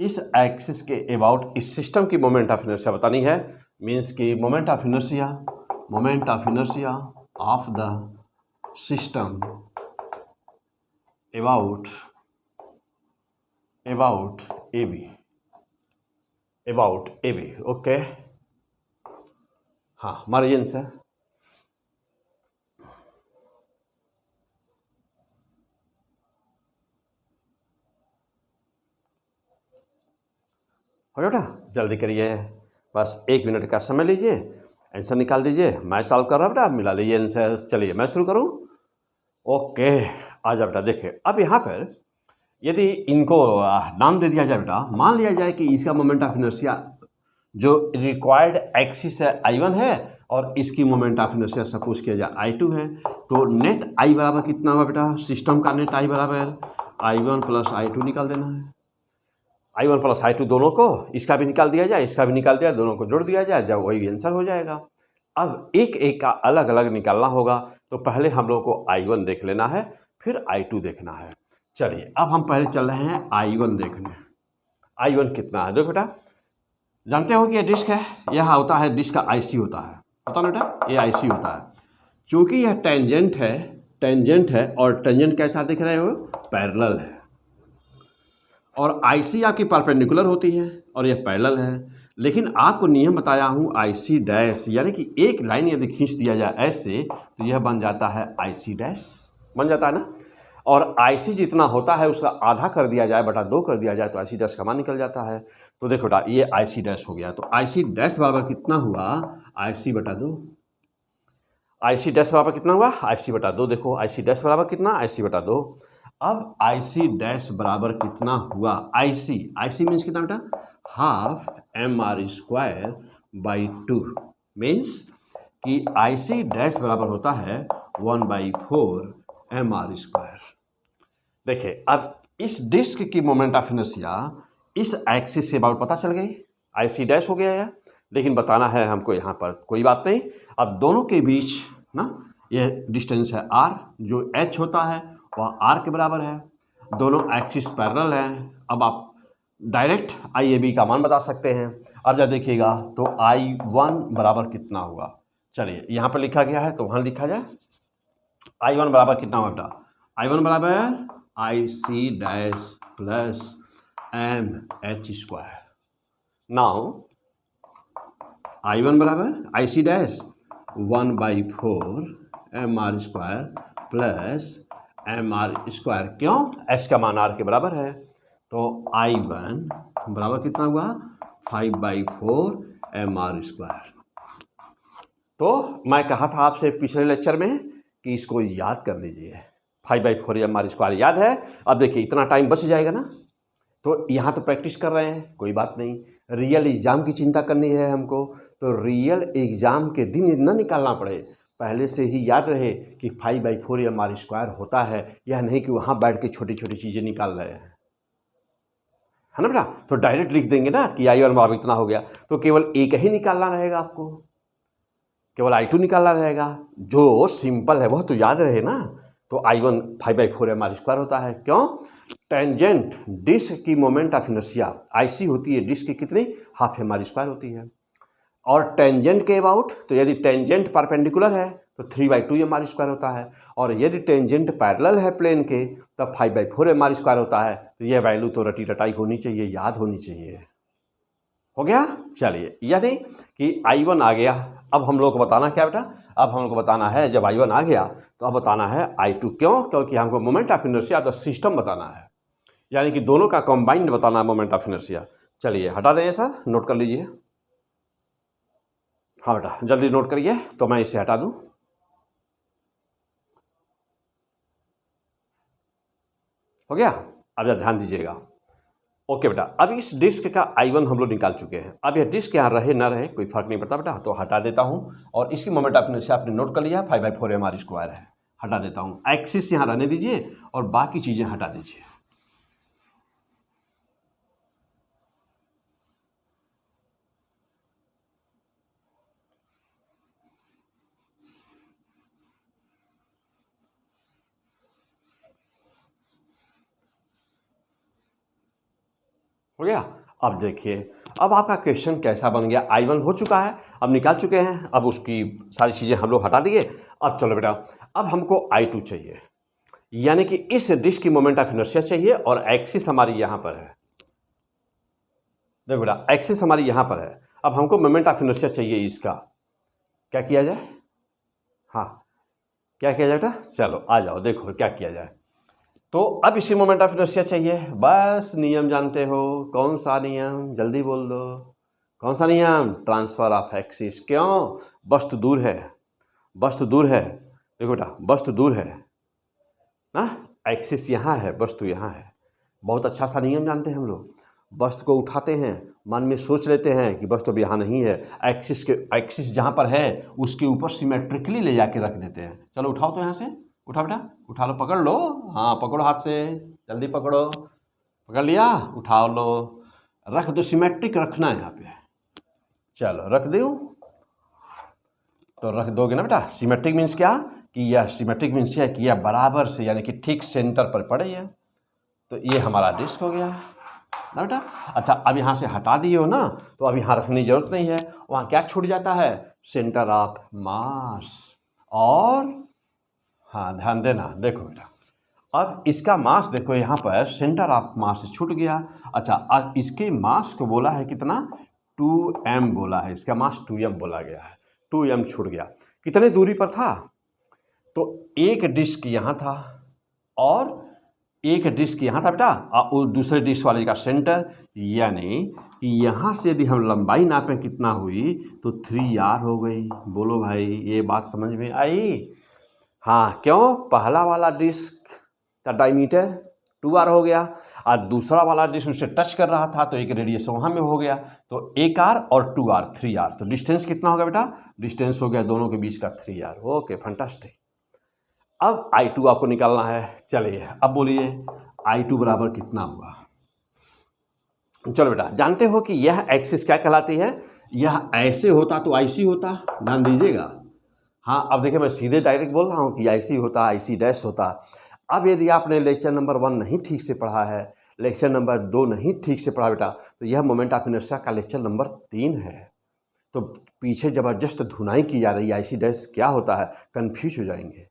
इस एक्सिस के अबाउट इस सिस्टम की मोमेंट ऑफ इनर्शिया बतानी है, मीन्स कि moment of inertia of the system about A B, okay, हाँ मारिए आंसर। हो गया बेटा, जल्दी करिए, बस 1 मिनट का समय लीजिए, आंसर निकाल दीजिए। मैं सॉल्व कर रहा बेटा, आप मिला लीजिए आंसर। चलिए मैं शुरू करूं, ओके आ जा बेटा। देखिए अब यहाँ पर यदि इनको नाम दे दिया जाए बेटा, मान लिया जाए कि इसका मोमेंट ऑफ इनर्शिया जो रिक्वायर्ड एक्सिस है I1 है और इसकी मोमेंट ऑफ इनर्शिया सपोज किया जाए I2 है, तो नेट I बराबर कितना हुआ बेटा, सिस्टम का नेट I बराबर I1 प्लस I2 निकाल देना है। I1 प्लस I2 दोनों को, इसका भी निकाल दिया जाए, इसका भी निकाल दिया, दोनों को जोड़ दिया जाए, जब वही आंसर हो जाएगा। अब एक एक का अलग अलग निकालना होगा, तो पहले हम लोग को I1 देख लेना है, फिर I2 देखना है। चलिए अब हम पहले चल रहे हैं I1 देखने। I1 कितना है, देखो बेटा, जानते हो कि ये डिस्क है, यह होता है डिस्क का IC होता है, पता ना बेटा, ये IC होता है। चूँकि यह टेंजेंट है और टेंजेंट कैसा दिख रहे हो, पैरेलल है, और IC आपकी परपेंडिकुलर होती है और यह पैरेलल है। लेकिन आपको नियम बताया हूँ IC डैश, यानी कि एक लाइन यदि खींच दिया जाए ऐसे, तो यह बन जाता है IC डैश, बन जाता है ना। और IC जितना होता है उसका आधा कर दिया जाए, बटा 2 कर दिया जाए, तो IC डैश का मान निकल जाता है। तो देखो बेटा, ये IC डैश हो गया, तो IC डैश बराबर कितना हुआ, IC बटा 2। IC डैश बराबर कितना हुआ, IC बटा 2। देखो IC डैश बराबर कितना, IC बटा 2। अब IC डैश बराबर कितना हुआ, IC मीन्स कितना बेटा, हाफ mr²/2 मीन्स कि IC डैश बराबर होता है 1/4 mr²। देखिए अब इस डिस्क की मोमेंट ऑफ इनर्शिया इस एक्सिस से अबाउट पता चल गई, IC डैश हो गया है, लेकिन बताना है हमको यहाँ पर, कोई बात नहीं। अब दोनों के बीच ना ये डिस्टेंस है r, जो h होता है वह r के बराबर है, दोनों एक्सिस पैरेलल हैं। अब आप डायरेक्ट IAB का मान बता सकते हैं। अब जब देखिएगा तो I1 बराबर कितना हुआ, चलिए यहाँ पर लिखा गया है तो वहाँ लिखा जाए। I1 बराबर कितना हुआ बेटा, I1 बराबर IC dash plus MH²। Now I1 बराबर IC dash 1/4 mr² plus mr², क्यों, h का मान r के बराबर है, तो I1 बराबर कितना हुआ, 5/4 mr²। तो मैं कहा था आपसे पिछले लेक्चर में कि इसको याद कर लीजिए, 5/4 mr² याद है। अब देखिए इतना टाइम बच जाएगा ना, तो यहाँ तो प्रैक्टिस कर रहे हैं, कोई बात नहीं। रियल एग्ज़ाम की चिंता करनी है हमको, तो रियल एग्ज़ाम के दिन ना निकालना पड़े, पहले से ही याद रहे कि 5/4 mr² होता है, यह नहीं कि वहाँ बैठ के छोटी छोटी चीज़ें निकाल रहे हैं, है ना बेटा। तो डायरेक्ट लिख देंगे ना कि I1 बराबर इतना हो गया, तो केवल एक ही निकालना रहेगा, आपको केवल I2 निकालना रहेगा। जो सिंपल है वह तो याद रहे ना। तो I1 5/4 mr² होता है, क्यों, टेंजेंट डिस्क की मोमेंट ऑफ इनर्शिया IC होती है, डिस्क की कितनी, हाफ mr² होती है। और टेंजेंट के अबाउट, तो यदि टेंजेंट परपेंडिकुलर है तो 3/2 mr² होता है, और यदि टेंजेंट पैरेलल है प्लेन के तब 5/4 mr² होता है। तो यह वैल्यू तो रटी रटाई होनी चाहिए, याद होनी चाहिए। हो गया, चलिए, यानी कि I1 आ गया। अब हम लोग को बताना क्या बेटा, अब हम लोग को बताना है, जब I1 आ गया तो अब बताना है I2, क्यों, क्योंकि हमको moment of inertia the system बताना है, यानी कि दोनों का कंबाइंड बताना है मोमेंट ऑफ इनर्शिया। चलिए हटा दें सर, नोट कर लीजिए। हाँ बेटा जल्दी नोट करिए, तो मैं इसे हटा दूं। हो गया, अब जरा ध्यान दीजिएगा। ओके बेटा, अब इस डिस्क का I1 हम लोग निकाल चुके हैं। अब यह डिस्क यहाँ रहे ना रहे कोई फर्क नहीं पड़ता बेटा, तो हटा देता हूँ। और इसकी मोमेंट ऑफ इनर्शिया आपने नोट कर लिया, 5/4 mr² है, हटा देता हूँ। एक्सिस यहाँ रहने दीजिए और बाकी चीज़ें हटा दीजिए। हो गया। अब देखिए, अब आपका क्वेश्चन कैसा बन गया, I1 हो चुका है, अब निकाल चुके हैं, अब उसकी सारी चीज़ें हम लोग हटा दिए। अब चलो बेटा, अब हमको I2 चाहिए, यानी कि इस डिस्क की मोमेंट ऑफ इनर्शिया चाहिए, और एक्सिस हमारी यहाँ पर है। देखो बेटा, एक्सिस हमारी यहाँ पर है, अब हमको मोमेंट ऑफ इनर्शिया चाहिए इसका। क्या किया जाए, हाँ क्या किया जाए बेटा, चलो आ जाओ, देखो क्या किया जाए। तो अब इसी मोमेंट ऑफ इनर्शिया चाहिए, बस नियम जानते हो, कौन सा नियम, जल्दी बोल दो, कौन सा नियम, ट्रांसफर ऑफ एक्सिस। क्यों, वस्तु दूर है, वस्तु दूर है, देखो बेटा वस्तु दूर है ना, एक्सिस यहाँ है, वस्तु यहाँ है, बहुत अच्छा सा नियम जानते हैं हम लोग। वस्तु को उठाते हैं, मन में सोच लेते हैं कि वस्तु अब यहाँ नहीं है, एक्सिस जहाँ पर है उसके ऊपर सिमेट्रिकली ले जाके रख देते हैं। चलो उठाओ तो यहाँ से, उठा बेटा, उठा लो, पकड़ लो, हाँ पकड़ो हाथ से, जल्दी पकड़ो, पकड़ लिया, उठा लो, रख दो, सिमेट्रिक रखना है यहाँ पे। चलो रख दो, तो रख दोगे ना बेटा। सिमेट्रिक मीन्स क्या कि यह सिमेट्रिक मीन्स है कि यह बराबर से यानी कि ठीक सेंटर पर पड़े है। तो ये हमारा डिस्क हो गया ना बेटा। अच्छा अब यहाँ से हटा दिए हो ना, तो अब यहाँ रखने की जरूरत नहीं है। वहाँ क्या छूट जाता है, सेंटर ऑफ मास। और हाँ ध्यान देना, देखो बेटा अब इसका मास देखो यहाँ पर सेंटर ऑफ मास से छूट गया। अच्छा अब इसके मास को बोला है कितना, 2m बोला है, इसका मास 2m बोला गया है, 2m छूट गया। कितने दूरी पर था, तो एक डिस्क यहाँ था और एक डिस्क यहाँ था बेटा, और दूसरे डिस्क वाले का सेंटर, यानी कि यहाँ से यदि हम लंबाई नापें कितना हुई तो 3r हो गई। बोलो भाई ये बात समझ में आई। हाँ क्यों, पहला वाला डिस्क का डायमीटर 2r हो गया और दूसरा वाला डिस्क उससे टच कर रहा था तो एक रेडियस वहाँ में हो गया, तो 1r और 2r 3r, तो डिस्टेंस कितना होगा बेटा, डिस्टेंस हो गया दोनों के बीच का 3r। Okay fantastic. अब I2 आपको निकालना है। चलिए अब बोलिए I2 बराबर कितना हुआ। चलो बेटा जानते हो कि यह एक्सिस क्या कहलाती है, यह ऐसे होता तो IC होता, ध्यान दीजिएगा। हाँ अब देखिए मैं सीधे डायरेक्ट बोल रहा हूँ कि IC होता, IC डैश होता। अब यदि आपने लेक्चर नंबर 1 नहीं ठीक से पढ़ा है, लेक्चर नंबर 2 नहीं ठीक से पढ़ा बेटा, तो यह मोमेंट ऑफ इनर्शिया का लेक्चर नंबर 3 है। तो पीछे ज़बरदस्त धुनाई की जा रही है, IC डैश क्या होता है, कन्फ्यूज हो जाएंगे।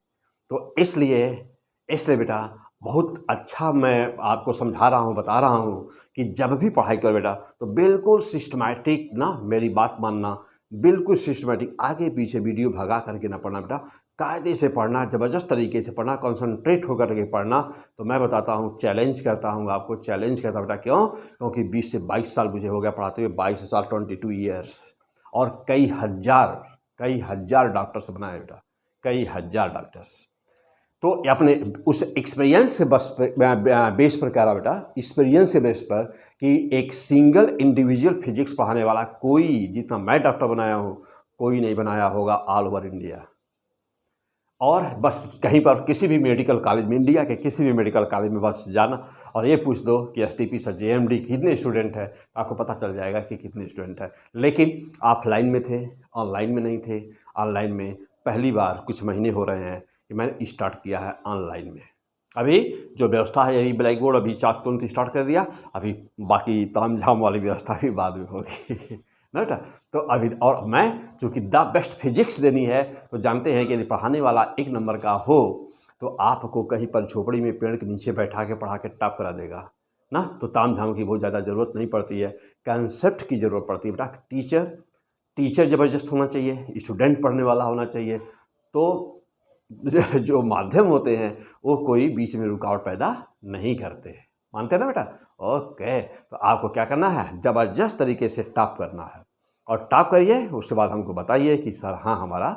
तो इसलिए बेटा बहुत अच्छा मैं आपको समझा रहा हूँ, बता रहा हूँ कि जब भी पढ़ाई करो बेटा तो बिल्कुल सिस्टमैटिक ना, मेरी बात मानना, बिल्कुल सिस्टमैटिक, आगे पीछे वीडियो भगा करके ना पढ़ना बेटा, कायदे से पढ़ना, ज़बरदस्त तरीके से पढ़ना, कॉन्सनट्रेट होकर के पढ़ना। तो मैं बताता हूँ, चैलेंज करता हूँ आपको, चैलेंज करता बेटा। क्यों, क्योंकि 20 से 22 साल मुझे हो गया पढ़ाते हुए, 22 साल 22 ईयर्स, और कई हज़ार डॉक्टर्स बनाए बेटा, कई हज़ार डॉक्टर्स। तो अपने उस एक्सपीरियंस से बेस पर कह रहा बेटा, एक्सपीरियंस से बेस पर कि एक सिंगल इंडिविजुअल फिजिक्स पढ़ाने वाला कोई, जितना मैं डॉक्टर बनाया हूँ कोई नहीं बनाया होगा ऑल ओवर इंडिया। और बस कहीं पर किसी भी मेडिकल कॉलेज में, इंडिया के किसी भी मेडिकल कॉलेज में बस जाना और ये पूछ दो कि STP सर JMD कितने स्टूडेंट है, आपको पता चल जाएगा कि कितने स्टूडेंट है। लेकिन ऑफलाइन में थे, ऑनलाइन में नहीं थे। ऑनलाइन में पहली बार कुछ महीने हो रहे हैं कि मैंने स्टार्ट किया है ऑनलाइन में। अभी जो व्यवस्था है यही ब्लैक बोर्ड अभी चाक तुरंत स्टार्ट कर दिया, अभी बाकी ताम झाम वाली व्यवस्था भी बाद में होगी ना बेटा। तो अभी और मैं चूँकि द बेस्ट फिजिक्स देनी है, तो जानते हैं कि यदि पढ़ाने वाला 1 नंबर का हो तो आपको कहीं पर झोपड़ी में पेड़ के नीचे बैठा के पढ़ा के टॉप करा देगा ना। तो ताम झाम की बहुत ज़्यादा ज़रूरत नहीं पड़ती है, कंसेप्ट की ज़रूरत पड़ती है बेटा। टीचर ज़बरदस्त होना चाहिए, स्टूडेंट पढ़ने वाला होना चाहिए, तो जो माध्यम होते हैं वो कोई बीच में रुकावट पैदा नहीं करते। मानते हैं ना बेटा। ओके, तो आपको क्या करना है, ज़बरदस्त तरीके से टॉप करना है, और टॉप करिए, उसके बाद हमको बताइए कि सर हाँ हमारा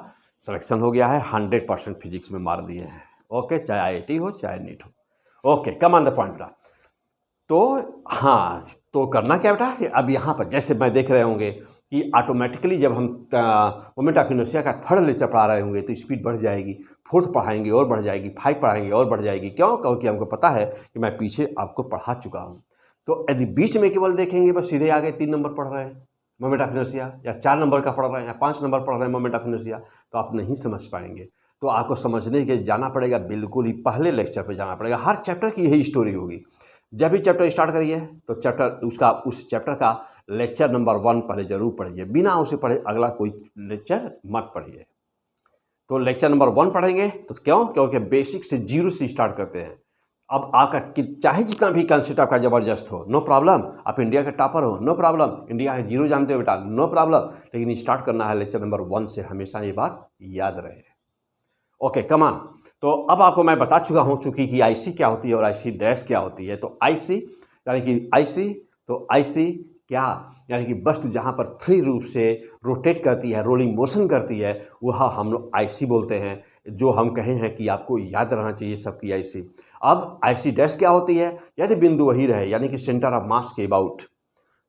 सिलेक्शन हो गया है, 100% फिजिक्स में मार दिए हैं। ओके, चाहे IIT हो चाहे नीट हो। Okay, come on the point बेटा। तो हाँ, तो करना क्या बेटा, अब यहाँ पर जैसे मैं देख रहे होंगे कि ऑटोमेटिकली जब हम मोमेंट ऑफ इनर्शिया का 3rd लेक्चर पढ़ा रहे होंगे तो स्पीड बढ़ जाएगी, 4th पढ़ाएंगे और बढ़ जाएगी, 5 पढ़ाएंगे और बढ़ जाएगी। क्यों, क्योंकि हमको पता है कि मैं पीछे आपको पढ़ा चुका हूँ। तो यदि बीच में केवल देखेंगे बस सीधे आगे 3 नंबर पढ़ रहे हैं मोमेंट ऑफ इनर्शिया, या 4 नंबर का पढ़ रहे हैं, या 5 नंबर पढ़ रहे हैं मोमेंट ऑफ इनर्शिया, तो आप नहीं समझ पाएंगे। तो आपको समझने के जाना पड़ेगा, बिल्कुल ही पहले लेक्चर पे जाना पड़ेगा। हर चैप्टर की यही स्टोरी होगी। जब भी चैप्टर स्टार्ट करिए तो उस चैप्टर का लेक्चर नंबर 1 पहले जरूर पढ़िए, बिना उसे पढ़े अगला कोई लेक्चर मत पढ़िए। तो लेक्चर नंबर 1 पढ़ेंगे तो क्यों, क्योंकि बेसिक से 0 से स्टार्ट करते हैं। अब आपका चाहे जितना भी कंसेप्ट आपका ज़बरदस्त हो, नो प्रॉब्लम, आप इंडिया के टॉपर हो, नो प्रॉब्लम, इंडिया के 0 जानते हो बेटा, नो प्रॉब्लम, लेकिन स्टार्ट करना है लेक्चर नंबर 1 से, हमेशा ये बात याद रहे। Okay come on. तो अब आपको मैं बता चुका हूँ चूँकि कि IC क्या होती है और IC डैश क्या होती है। तो IC यानी कि IC क्या, यानी कि वस्तु जहाँ पर फ्री रूप से रोटेट करती है, रोलिंग मोशन करती है, वह हम लोग IC बोलते हैं। जो हम कहे हैं कि आपको याद रहना चाहिए सबकी IC। अब IC डैश क्या होती है? यदि बिंदु वही रहे, यानी कि सेंटर ऑफ मास के अबाउट,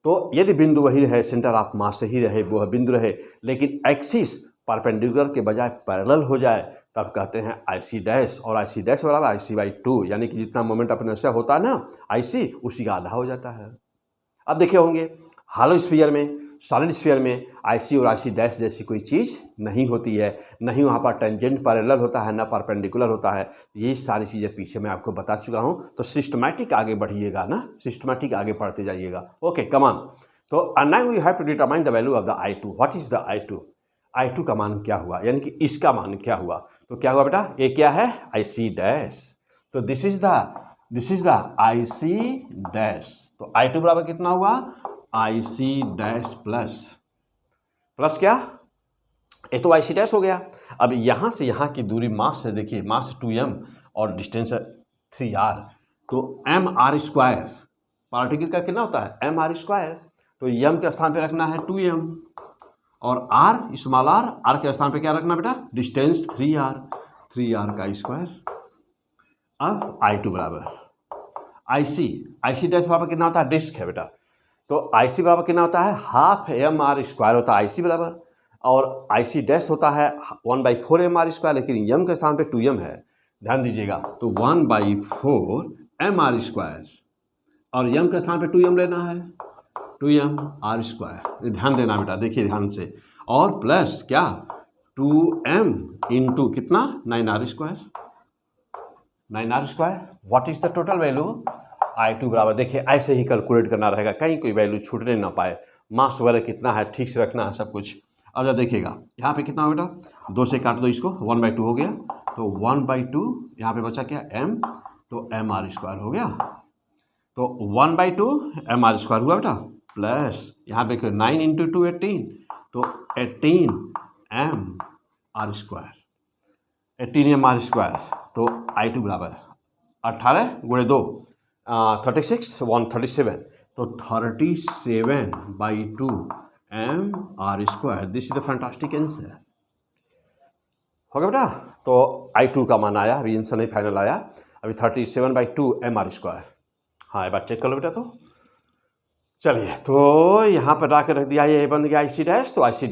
तो यदि बिंदु वही रहे, सेंटर ऑफ मास ही रहे, वो बिंदु रहे, लेकिन एक्सिस परपेंडिकुलर के बजाय पैरेलल हो जाए, तब कहते हैं IC डैश। और IC डैश बराबर IC/2, यानी कि जितना मोमेंट ऑफ इनर्शिया होता है ना IC, उसी का आधा हो जाता है। अब देखे होंगे हॉलो स्फीयर में, सॉलिड स्फीयर में IC और IC डैश जैसी कोई चीज़ नहीं होती है, नहीं वहाँ पर टेंजेंट पैरेलल होता है, ना परपेंडिकुलर होता है। ये सारी चीज़ें पीछे मैं आपको बता चुका हूँ, तो सिस्टमैटिक आगे बढ़िएगा ना, सिस्टमैटिक आगे पढ़ते जाइएगा। Okay come on. तो now you have to determine the value of the I2। What is the I2? I2 का मान क्या हुआ, यानी कि इसका मान क्या हुआ? तो क्या हुआ बेटा, ये क्या है? IC dash. तो this is the IC dash. तो I2 बराबर कितना हुआ? IC डैश प्लस क्या, ये तो IC डैश हो गया। अब यहाँ से यहाँ की दूरी मास है, देखिए मास 2m और डिस्टेंस है 3r, तो mr²। पार्टिकल का कितना होता है? mr²। तो m के स्थान पे रखना है 2m, और r स्मॉल r के स्थान पे क्या रखना बेटा? डिस्टेंस 3r का स्क्वायर। अब I2 बराबर IC डैश बराबर कितना होता है? डिस्क है बेटा, तो IC बराबर कितना होता है? हाफ mr² होता है IC बराबर, और IC डैश होता है 1/4 mr², लेकिन m के स्थान पे 2m है, ध्यान दीजिएगा। तो 1/4 mr², और m के स्थान पे 2m लेना है, 2mr²। ध्यान देना बेटा, देखिए ध्यान से, और प्लस क्या, 2m इंटू कितना? 9r²। 9r²। What is the total value? I2 बराबर, देखिए ऐसे ही कैलकुलेट करना रहेगा, कहीं कोई वैल्यू छूटने ना पाए, मास वगैरह कितना है ठीक से रखना है सब कुछ। अब जब देखिएगा यहाँ पे कितना हो बेटा, 2 से काट दो इसको, 1/2 हो गया, तो 1/2 यहाँ पे बचा क्या? m, तो mr² हो गया, तो 1/2 mr² हुआ बेटा, प्लस यहाँ पे 9 इंटू 2 18, तो 18 mr², 18 mr²। तो I2 बराबर 18 गुणे 2 36 137, तो 37/2 mr²। This is the fantastic answer. हो गया बेटा, तो I2 का मान आया, अभी आंसर नहीं फाइनल आया, अभी 37/2 mr²। हाँ एक बार चेक कर लो बेटा। तो चलिए, तो यहाँ पर ला के रख दिया, ये बन गया IC डैश, तो IC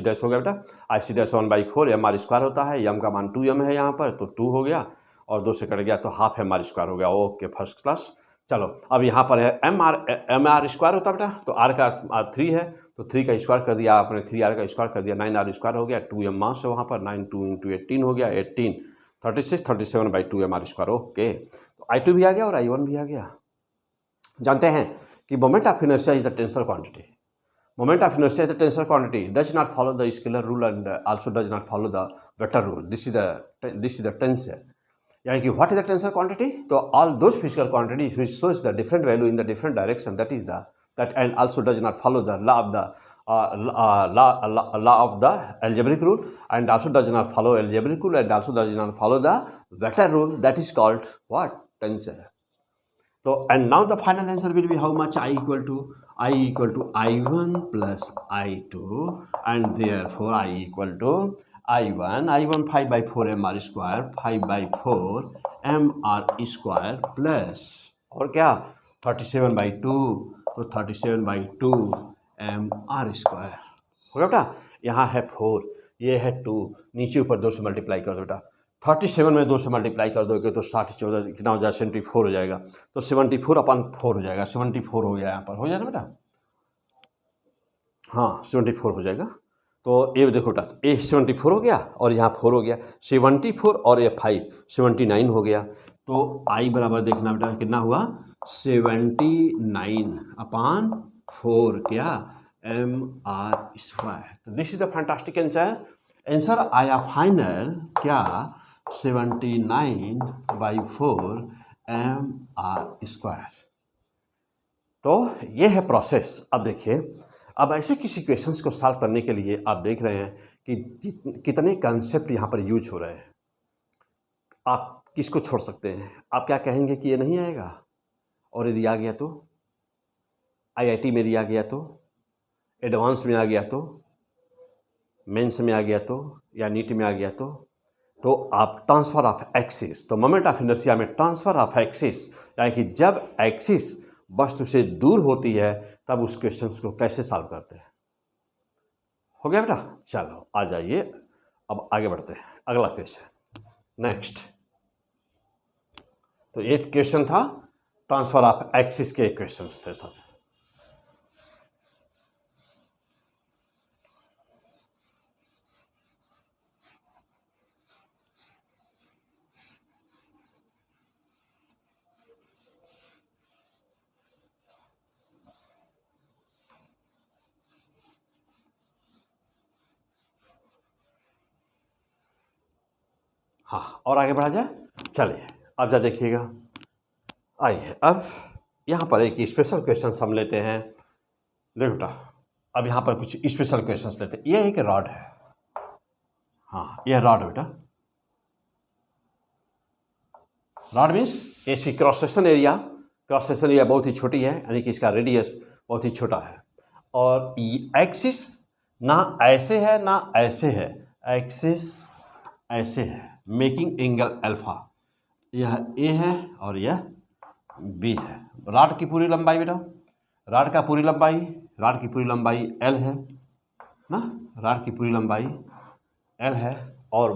डैश हो गया बेटा, IC डैश 1/4 mr² होता है, m का मान 2m है यहाँ पर, तो 2 हो गया, और 2 से कट गया तो हाफ mr² हो गया। Okay first class. चलो अब यहाँ पर है mr² होता बेटा, तो r का 3 है, तो 3 का स्क्वायर कर दिया आपने, 3r का स्क्वायर कर दिया, 9r² हो गया, 2m मास है वहाँ पर, 9 2 इंटू 18 हो गया, 18 36 37/2 mr²। ओके, तो I2 भी आ गया और I1 भी आ गया। जानते हैं कि moment of inertia is the tensor quantity. Moment of inertia is the tensor quantity, does not follow the scalar rule and also does not follow the vector rule. This is the tensor, यानी कि what is the tensor quantity? तो all those physical quantity which shows the different value in the different direction, that is that and also does not follow the law of the algebraic rule, and also does not follow algebraic rule, and also does not follow the vector rule, that is called what? Tensor. So and now the final answer will be how much? I equal to I1 plus I2, and therefore I equal to I1 5/4 mr², 5/4 mr² plus और क्या 37/2, तो 37/2 mr²। हो गया बेटा, यहाँ है 4, ये है 2, नीचे ऊपर 2 से मल्टीप्लाई कर दो बेटा, 37 में 2 से मल्टीप्लाई कर दोगे तो 60 14 कितना हो जाएगा? 74 हो जाएगा, तो 74/4 हो जाएगा, 74 हो गया यहाँ पर, हो जाएगा बेटा, हाँ 74 हो जाएगा। तो ये देखो बेटा, ये 74 हो गया और यहाँ 4 हो गया, 74 और ये 5 79 हो गया। तो I बराबर देखना बेटा कितना हुआ? 79/4 क्या? mr²। तो this is the fantastic answer आया फाइनल क्या? 79/4 mr²। तो ये है प्रोसेस। अब देखिए, अब ऐसे किसी क्वेश्चंस को सॉल्व करने के लिए आप देख रहे हैं कि कितने कंसेप्ट यहाँ पर यूज हो रहे हैं। आप किसको छोड़ सकते हैं? आप क्या कहेंगे कि ये नहीं आएगा, और यदि आ गया तो, IIT में दिया गया तो, एडवांस में आ गया तो, मेंस में आ गया तो, या नीट में आ गया तो तो आप ट्रांसफर ऑफ एक्सिस, तो मोमेंट ऑफ इनर्शिया में ट्रांसफर ऑफ एक्सिस, यानी कि जब एक्सिस वस्तु से दूर होती है तब उस क्वेश्चन को कैसे सॉल्व करते हैं। हो गया बेटा? चलो आ जाइए, अब आगे बढ़ते हैं। अगला क्वेश्चन नेक्स्ट। तो ये क्वेश्चन था ट्रांसफर ऑफ एक्सिस के क्वेश्चंस थे सब। हाँ, और आगे बढ़ा जाए। चलिए अब जा देखिएगा, आइए अब यहाँ पर एक स्पेशल क्वेश्चन हम लेते हैं। देखो बेटा, अब यहाँ पर कुछ स्पेशल क्वेश्चंस लेते हैं। यह एक रॉड है, हाँ यह रॉड बेटा, रॉड मीन्स इसकी क्रॉस सेक्शन एरिया बहुत ही छोटी है, यानी कि इसका रेडियस बहुत ही छोटा है, और एक्सिस ना ऐसे है ना ऐसे है, एक्सिस ऐसे है, मेकिंग एंगल अल्फा। यह ए है और यह बी है। रॉड की पूरी लंबाई बेटा, रॉड की पूरी लंबाई एल है ना, रॉड की पूरी लंबाई एल है, और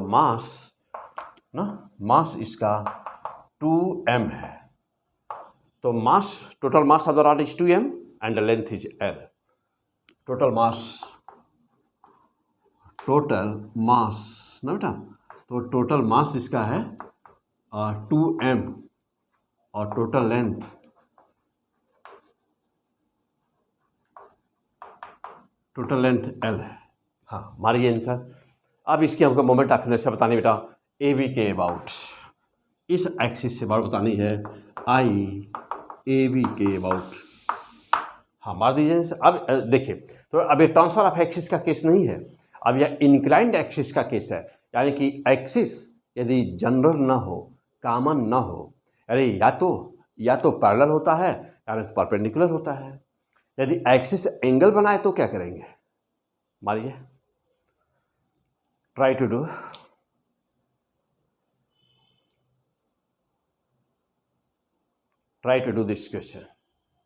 मास इसका 2m है। तो total mass of the rod is 2m and the length is l। Total mass ना बेटा, तो टोटल मास इसका है 2m और टोटल लेंथ l है। हाँ मारिए आंसर। अब इसकी हमको मोमेंट ऑफ इनर्शिया बतानी बेटा, ए बी के अबाउट, इस एक्सिस से बात बतानी है, आई ए बी के अबाउट। हाँ मार दीजिए। अब देखिए, तो अब ये ट्रांसफर ऑफ एक्सिस का केस नहीं है, अब यह इंक्लाइंड एक्सिस का केस है, यानी कि एक्सिस यदि जनरल ना हो, कॉमन ना हो, अरे या तो पैरेलल होता है या तो परपेंडिकुलर होता है। यदि एक्सिस एंगल बनाए तो क्या करेंगे, मारिए, try to do this question.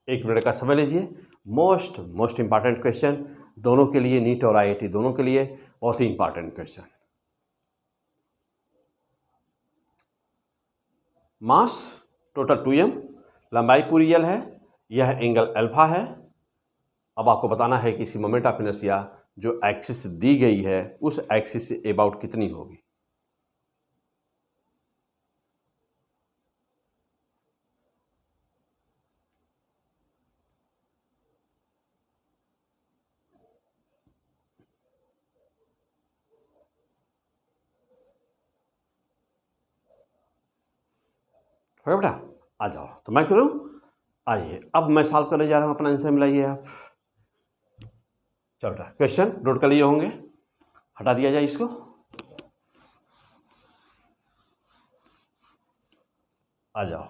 1 minute का समय लीजिए। मोस्ट इंपॉर्टेंट क्वेश्चन दोनों के लिए, नीट और IIT दोनों के लिए बहुत ही important question. Mass total 2m, लंबाई पूरी l है, यह एंगल अल्फा है। अब आपको बताना है कि इसी मोमेंट ऑफ इनर्शिया जो एक्सिस दी गई है उस एक्सिस से अबाउट कितनी होगी। हो बेटा? आ जाओ, तो मैं करूं, आइए अब मैं सॉल्व करने जा रहा हूं, अपना आंसर मिलाइए आप। चलो बेटा, क्वेश्चन नोट कर लिए होंगे, हटा दिया जाए इसको। आ जाओ,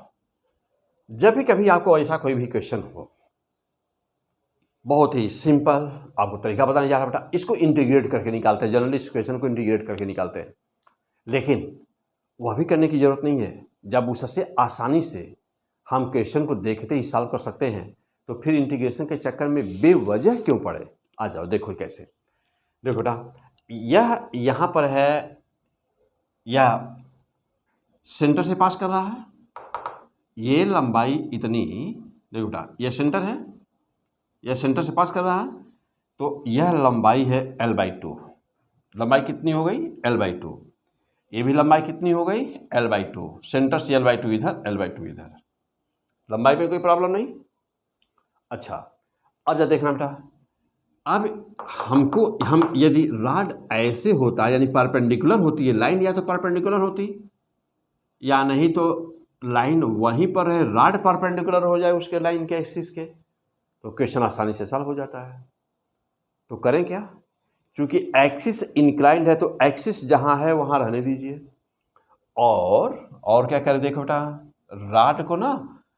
जब भी कभी आपको ऐसा कोई भी क्वेश्चन हो, बहुत ही सिंपल आपको तरीका बताने जा रहा बेटा, इसको इंटीग्रेट करके निकालते हैं। जनरली इस क्वेश्चन को इंटीग्रेट करके निकालते हैं, लेकिन वह भी करने की जरूरत नहीं है। जब उससे आसानी से हम क्वेश्चन को देखते ही सॉल्व कर सकते हैं, तो फिर इंटीग्रेशन के चक्कर में बेवजह क्यों पड़े। आ जाओ, देखो कैसे। देखो बेटा, यह यहाँ पर है, यह सेंटर से पास कर रहा है, ये लंबाई इतनी, देखो बेटा यह सेंटर है, यह सेंटर से पास कर रहा है, तो यह लंबाई है l/2। लंबाई कितनी हो गई, l/2। ये भी लंबाई कितनी हो गई, l/2। सेंटर से l/2 इधर, l/2 इधर। लंबाई में कोई प्रॉब्लम नहीं। अच्छा, अब जब देखना बेटा, अब हम यदि रॉड ऐसे होता है, यानी परपेंडिकुलर होती है लाइन, या तो परपेंडिकुलर होती, या नहीं तो लाइन वहीं पर है, रॉड परपेंडिकुलर हो जाए उसके लाइन के एक्सिस के, तो क्वेश्चन आसानी से सॉल्व हो जाता है। तो करें क्या, चूंकि एक्सिस इंक्लाइंड है तो एक्सिस जहां है वहां रहने दीजिए, और क्या करें, देखो बेटा,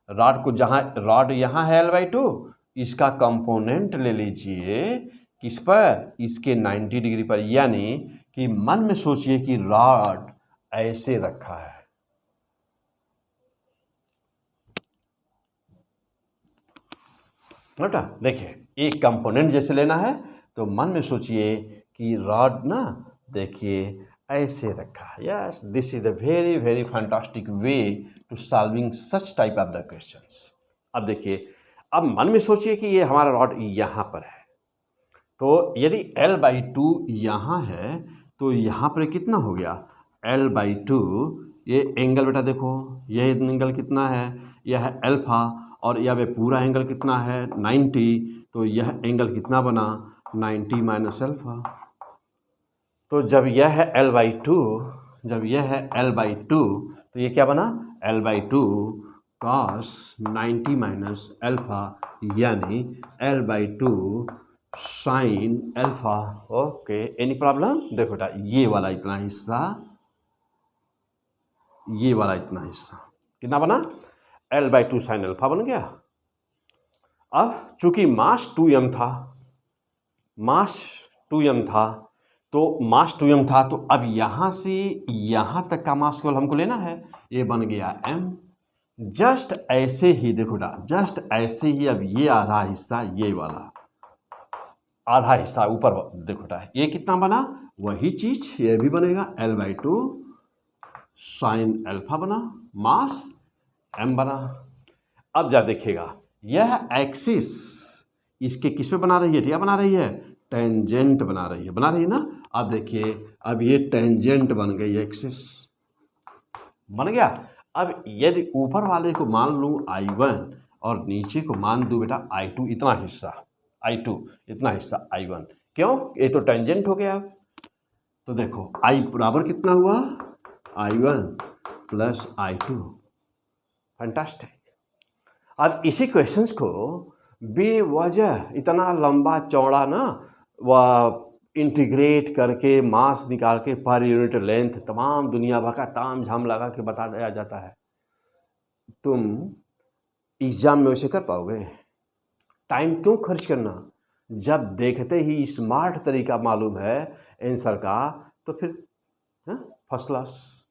रॉड को जहां, रॉड यहाँ है l/2, इसका कंपोनेंट ले लीजिए, किस पर, इसके 90 डिग्री पर, यानी कि मन में सोचिए कि रॉड ऐसे रखा है, बेटा देखिए एक कंपोनेंट जैसे लेना है तो मन में सोचिए कि रॉड ना देखिए ऐसे रखा है। Yes, this is the very very fantastic way to solving such type of the questions. अब देखिए, अब मन में सोचिए कि ये हमारा रॉड यहाँ पर है, तो यदि l/2 यहाँ है तो यहाँ पर कितना हो गया l/2। ये एंगल बेटा देखो, यह एंगल कितना है, यह है अल्फा, और यह पे पूरा एंगल कितना है 90, तो यह एंगल कितना बना 90 माइनस अल्फा। तो जब यह है l/2, जब यह है l/2 तो ये क्या बना l/2 cos 90 माइनस अल्फा, यानी l/2 sine alpha. Okay, any problem? देखो बेटा ये वाला इतना हिस्सा, ये वाला इतना हिस्सा कितना बना l/2 साइन अल्फा बन गया। अब चूंकि मास 2m था, मास 2m था, तो मास 2m था, तो अब यहाँ से यहाँ तक का मास केवल हमको लेना है, ये बन गया m। जस्ट ऐसे ही देखो बेटा, जस्ट ऐसे ही अब ये आधा हिस्सा, ये वाला आधा हिस्सा ऊपर देखो बेटा, ये कितना बना, वही चीज ये भी बनेगा l/2 साइन अल्फा बना, मास m बना। अब जा देखिएगा यह एक्सिस इसके किस पे बना रही है, क्या बना रही है, टेंजेंट बना रही है, बना रही है ना। अब देखिए अब ये टेंजेंट बन गई, एक्सिस बन गया। अब यदि ऊपर वाले को मान लूँ I1 और नीचे को मान दूँ बेटा I2, इतना हिस्सा I2, इतना हिस्सा I1, क्यों, ये तो टेंजेंट हो गया। तो देखो I बराबर कितना हुआ I1 प्लस I2, फैंटास्टिक। अब इसी क्वेश्चंस को बेवजह इतना लंबा चौड़ा ना वह इंटीग्रेट करके मास निकाल के पर यूनिट लेंथ तमाम दुनिया भर का ताम झाम लगा के बता दिया जाता है। तुम एग्जाम में वैसे कर पाओगे? टाइम क्यों खर्च करना, जब देखते ही स्मार्ट तरीका मालूम है आंसर का, तो फिर फर्स्ट क्लास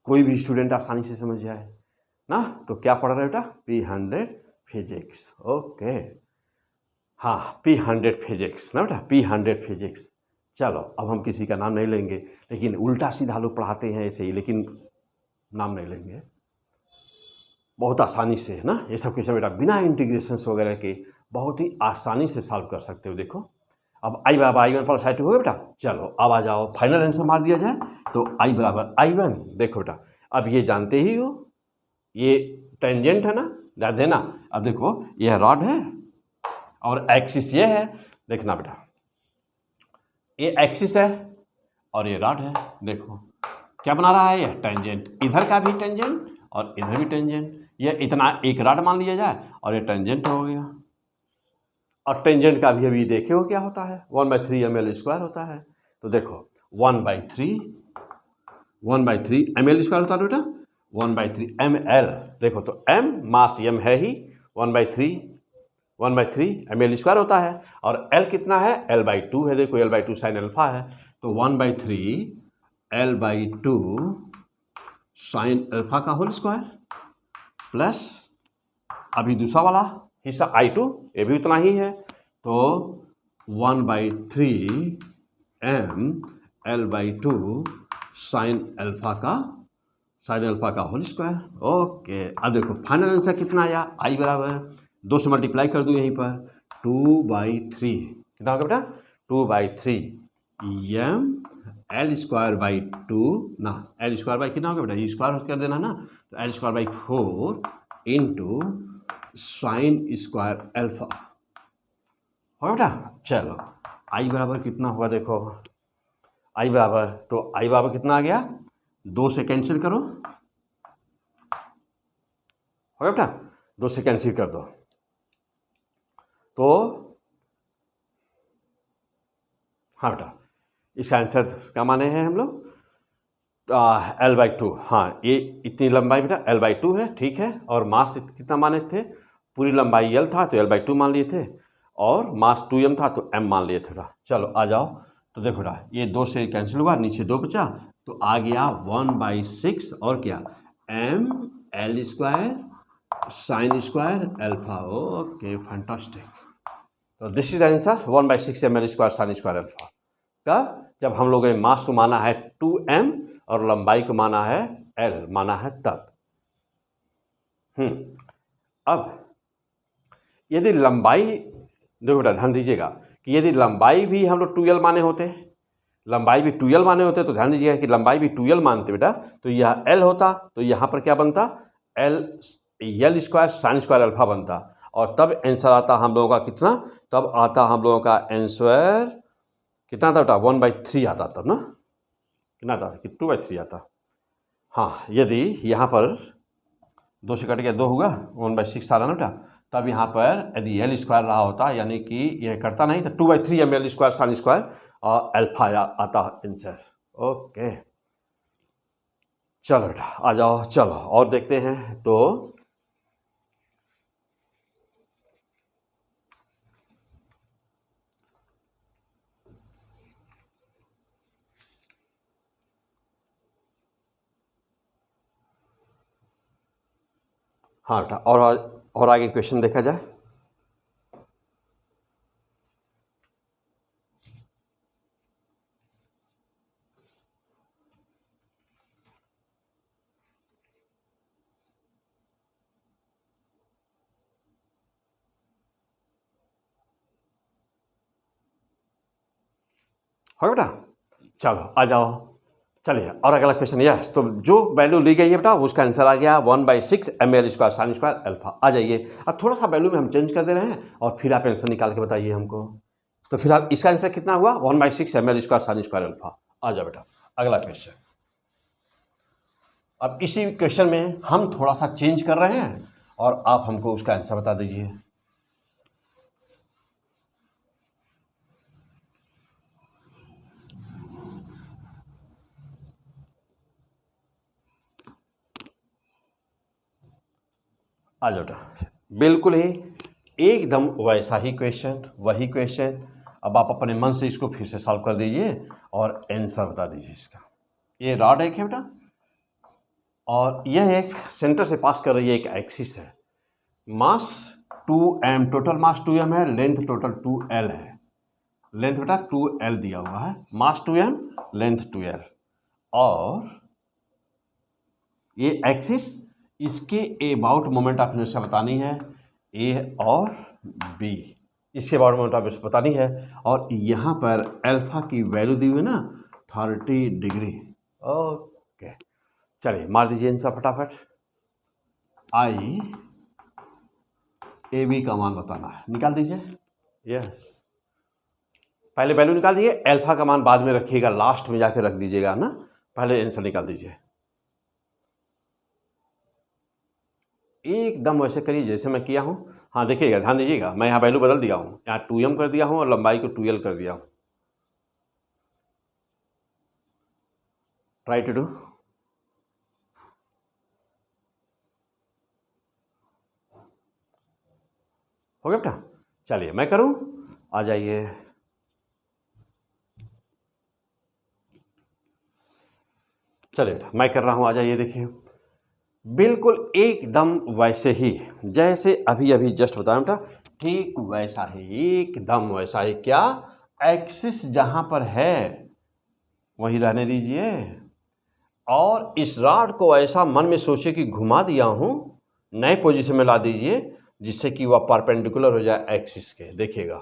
कोई भी स्टूडेंट आसानी से समझ जाए ना। तो क्या पढ़ रहे बेटा, P100 फिजिक्स। ओके, हाँ P100 फिजिक्स ना बेटा, P100 फिजिक्स। चलो अब हम किसी का नाम नहीं लेंगे, लेकिन उल्टा सीधा लोग पढ़ाते हैं ऐसे ही, लेकिन नाम नहीं लेंगे। बहुत आसानी से है ना ये सब क्वेश्चन बेटा, बिना इंटीग्रेशंस वगैरह के बहुत ही आसानी से सॉल्व कर सकते हो। देखो अब I बराबर I1 प्लस I2 हो गया बेटा। चलो अब आ जाओ फाइनल आंसर मार दिया जाए, तो I बराबर I1। देखो बेटा अब ये जानते ही हो, ये टेंजेंट है ना, ध्यान देना। अब देखो यह रॉड है और एक्सिस ये है, देखना बेटा ये एक्सिस है और ये रॉड है। देखो क्या बना रहा है, ये टेंजेंट, इधर का भी टेंजेंट और इधर भी टेंजेंट। ये इतना एक रॉड मान लिया जाए और ये टेंजेंट हो गया। और टेंजेंट का भी अभी देखे हो क्या होता है, 1/3 ml² होता है। तो देखो 1/3 ml² होता है बेटा, 1/3 ml। देखो तो m मास m है ही, 1/3 ml² होता है, और l कितना है, l/2 है। देखो l/2 साइन अल्फा है, तो 1/3 l/2 साइन अल्फा का होल स्क्वायर प्लस अभी दूसरा वाला हिस्सा I2, ये भी उतना ही है, तो 1/3 m l/2 साइन अल्फा का होल स्क्वायर। ओके, अब देखो फाइनल आंसर कितना आया, I बराबर 2 से मल्टीप्लाई कर दूँ यहीं पर, 2/3 कितना होगा बेटा, 2/3 m l²/2 ना, l² कितना होगा बेटा, स्क्वायर कर देना ना, तो l²/4 into sine square alpha हो बेटा। चलो I बराबर कितना हुआ, देखो I बराबर, तो I बराबर कितना आ गया, 2 से कैंसिल करो, हो गया बेटा, 2 से कैंसिल कर दो, तो हाँ बेटा इसका आंसर क्या माने हैं हम लोग, l/2। हाँ ये इतनी लंबाई बेटा l/2 है, ठीक है, और मास कितना माने थे, पूरी लंबाई l था तो l/2 मान लिए थे, और मास 2m था तो m मान लिए थे बेटा। चलो आ जाओ, तो देखो बेटा ये 2 से कैंसिल हुआ, नीचे 2 बचा, तो आ गया 1/6 और क्या m L square sine square alpha. Okay fantastic. तो this is answer 1/6 m L square sine square alpha. कब? जब हम लोगों ने मास को माना है 2m और लंबाई को माना है l माना है तब। अब यदि लंबाई, देखो बेटा ध्यान दीजिएगा कि यदि लंबाई भी हम लोग 2l माने होते, लंबाई भी 2l माने होते, तो ध्यान दीजिएगा कि लंबाई भी 2l मानते बेटा, तो यह l होता, तो यहाँ पर क्या बनता L square sine square alpha बनता, और तब आंसर आता हम लोगों का कितना, तब आता हम लोगों का आंसर कितना था बेटा 1/3 आता तब ना, कितना आता कि 2/3 आता। हाँ यदि यहाँ पर 2 से कट गया 2 हुआ 1/6 आ रहा ना बेटा, तब यहाँ पर यदि एल स्क्वायर रहा होता, यानी कि यह करता नहीं तो 2/3 M L square sine square और अल्फा आता आंसर। ओके चलो बेटा आ जाओ, चलो और देखते हैं। तो हाँ बेटा और आगे क्वेश्चन देखा जाए। हो बेटा चलो आ जाओ, चलिए और अगला क्वेश्चन। यस, तो जो वैल्यू ली गई है बेटा उसका आंसर आ गया 1/6 m L square sine square alpha. आ जाइए, अब थोड़ा सा वैल्यू में हम चेंज कर दे रहे हैं और फिर आप आंसर निकाल के बताइए हमको। तो फिलहाल इसका आंसर कितना हुआ 1/6 m L square sine square alpha. आ जाओ बेटा अगला क्वेश्चन। अब इसी क्वेश्चन में हम थोड़ा सा चेंज कर रहे हैं और आप हमको उसका आंसर बता दीजिए। आ जाओ बेटा, बिल्कुल ही एकदम वैसा ही क्वेश्चन, वही क्वेश्चन। अब आप अपने मन से इसको फिर से सॉल्व कर दीजिए और आंसर बता दीजिए इसका। ये रॉड एक है बेटा और यह एक सेंटर से पास कर रही है एक एक्सिस है। मास 2m, टोटल मास 2m है, लेंथ टोटल 2l है। लेंथ बेटा 2l दिया हुआ है, मास 2m लेंथ 2l, और ये एक्सिस इसके अबाउट मोमेंट ऑफ इनर्शिया बतानी है, ए और बी इसके अबाउट मोमेंट ऑफ इनर्शिया बतानी है। और यहाँ पर अल्फा की वैल्यू दी हुई है ना 30 डिग्री। ओके चलिए मार दीजिए आंसर फटाफट। आई ए बी का मान बताना है, निकाल दीजिए। यस, पहले वैल्यू निकाल दीजिए, अल्फा का मान बाद में रखिएगा, लास्ट में जाकर रख दीजिएगा ना, पहले आंसर निकाल दीजिए। एकदम वैसे करिए जैसे मैं किया हूँ। हाँ देखिएगा, ध्यान दीजिएगा, मैं यहाँ वैल्यू बदल दिया हूँ, यहाँ 2m कर दिया हूँ और लंबाई को 2l कर दिया हूँ। Try to do. हो गया बेटा, चलिए मैं करूँ, आ जाइए। चलिए बेटा मैं कर रहा हूँ, आ जाइए। देखिए बिल्कुल एकदम वैसे ही जैसे अभी अभी जस्ट बताया बेटा, ठीक वैसा ही, एकदम वैसा ही। क्या एक्सिस जहाँ पर है वहीं रहने दीजिए, और इस रॉड को ऐसा मन में सोचिए कि घुमा दिया हूँ, नए पोजीशन में ला दीजिए जिससे कि वह परपेंडिकुलर हो जाए एक्सिस के। देखिएगा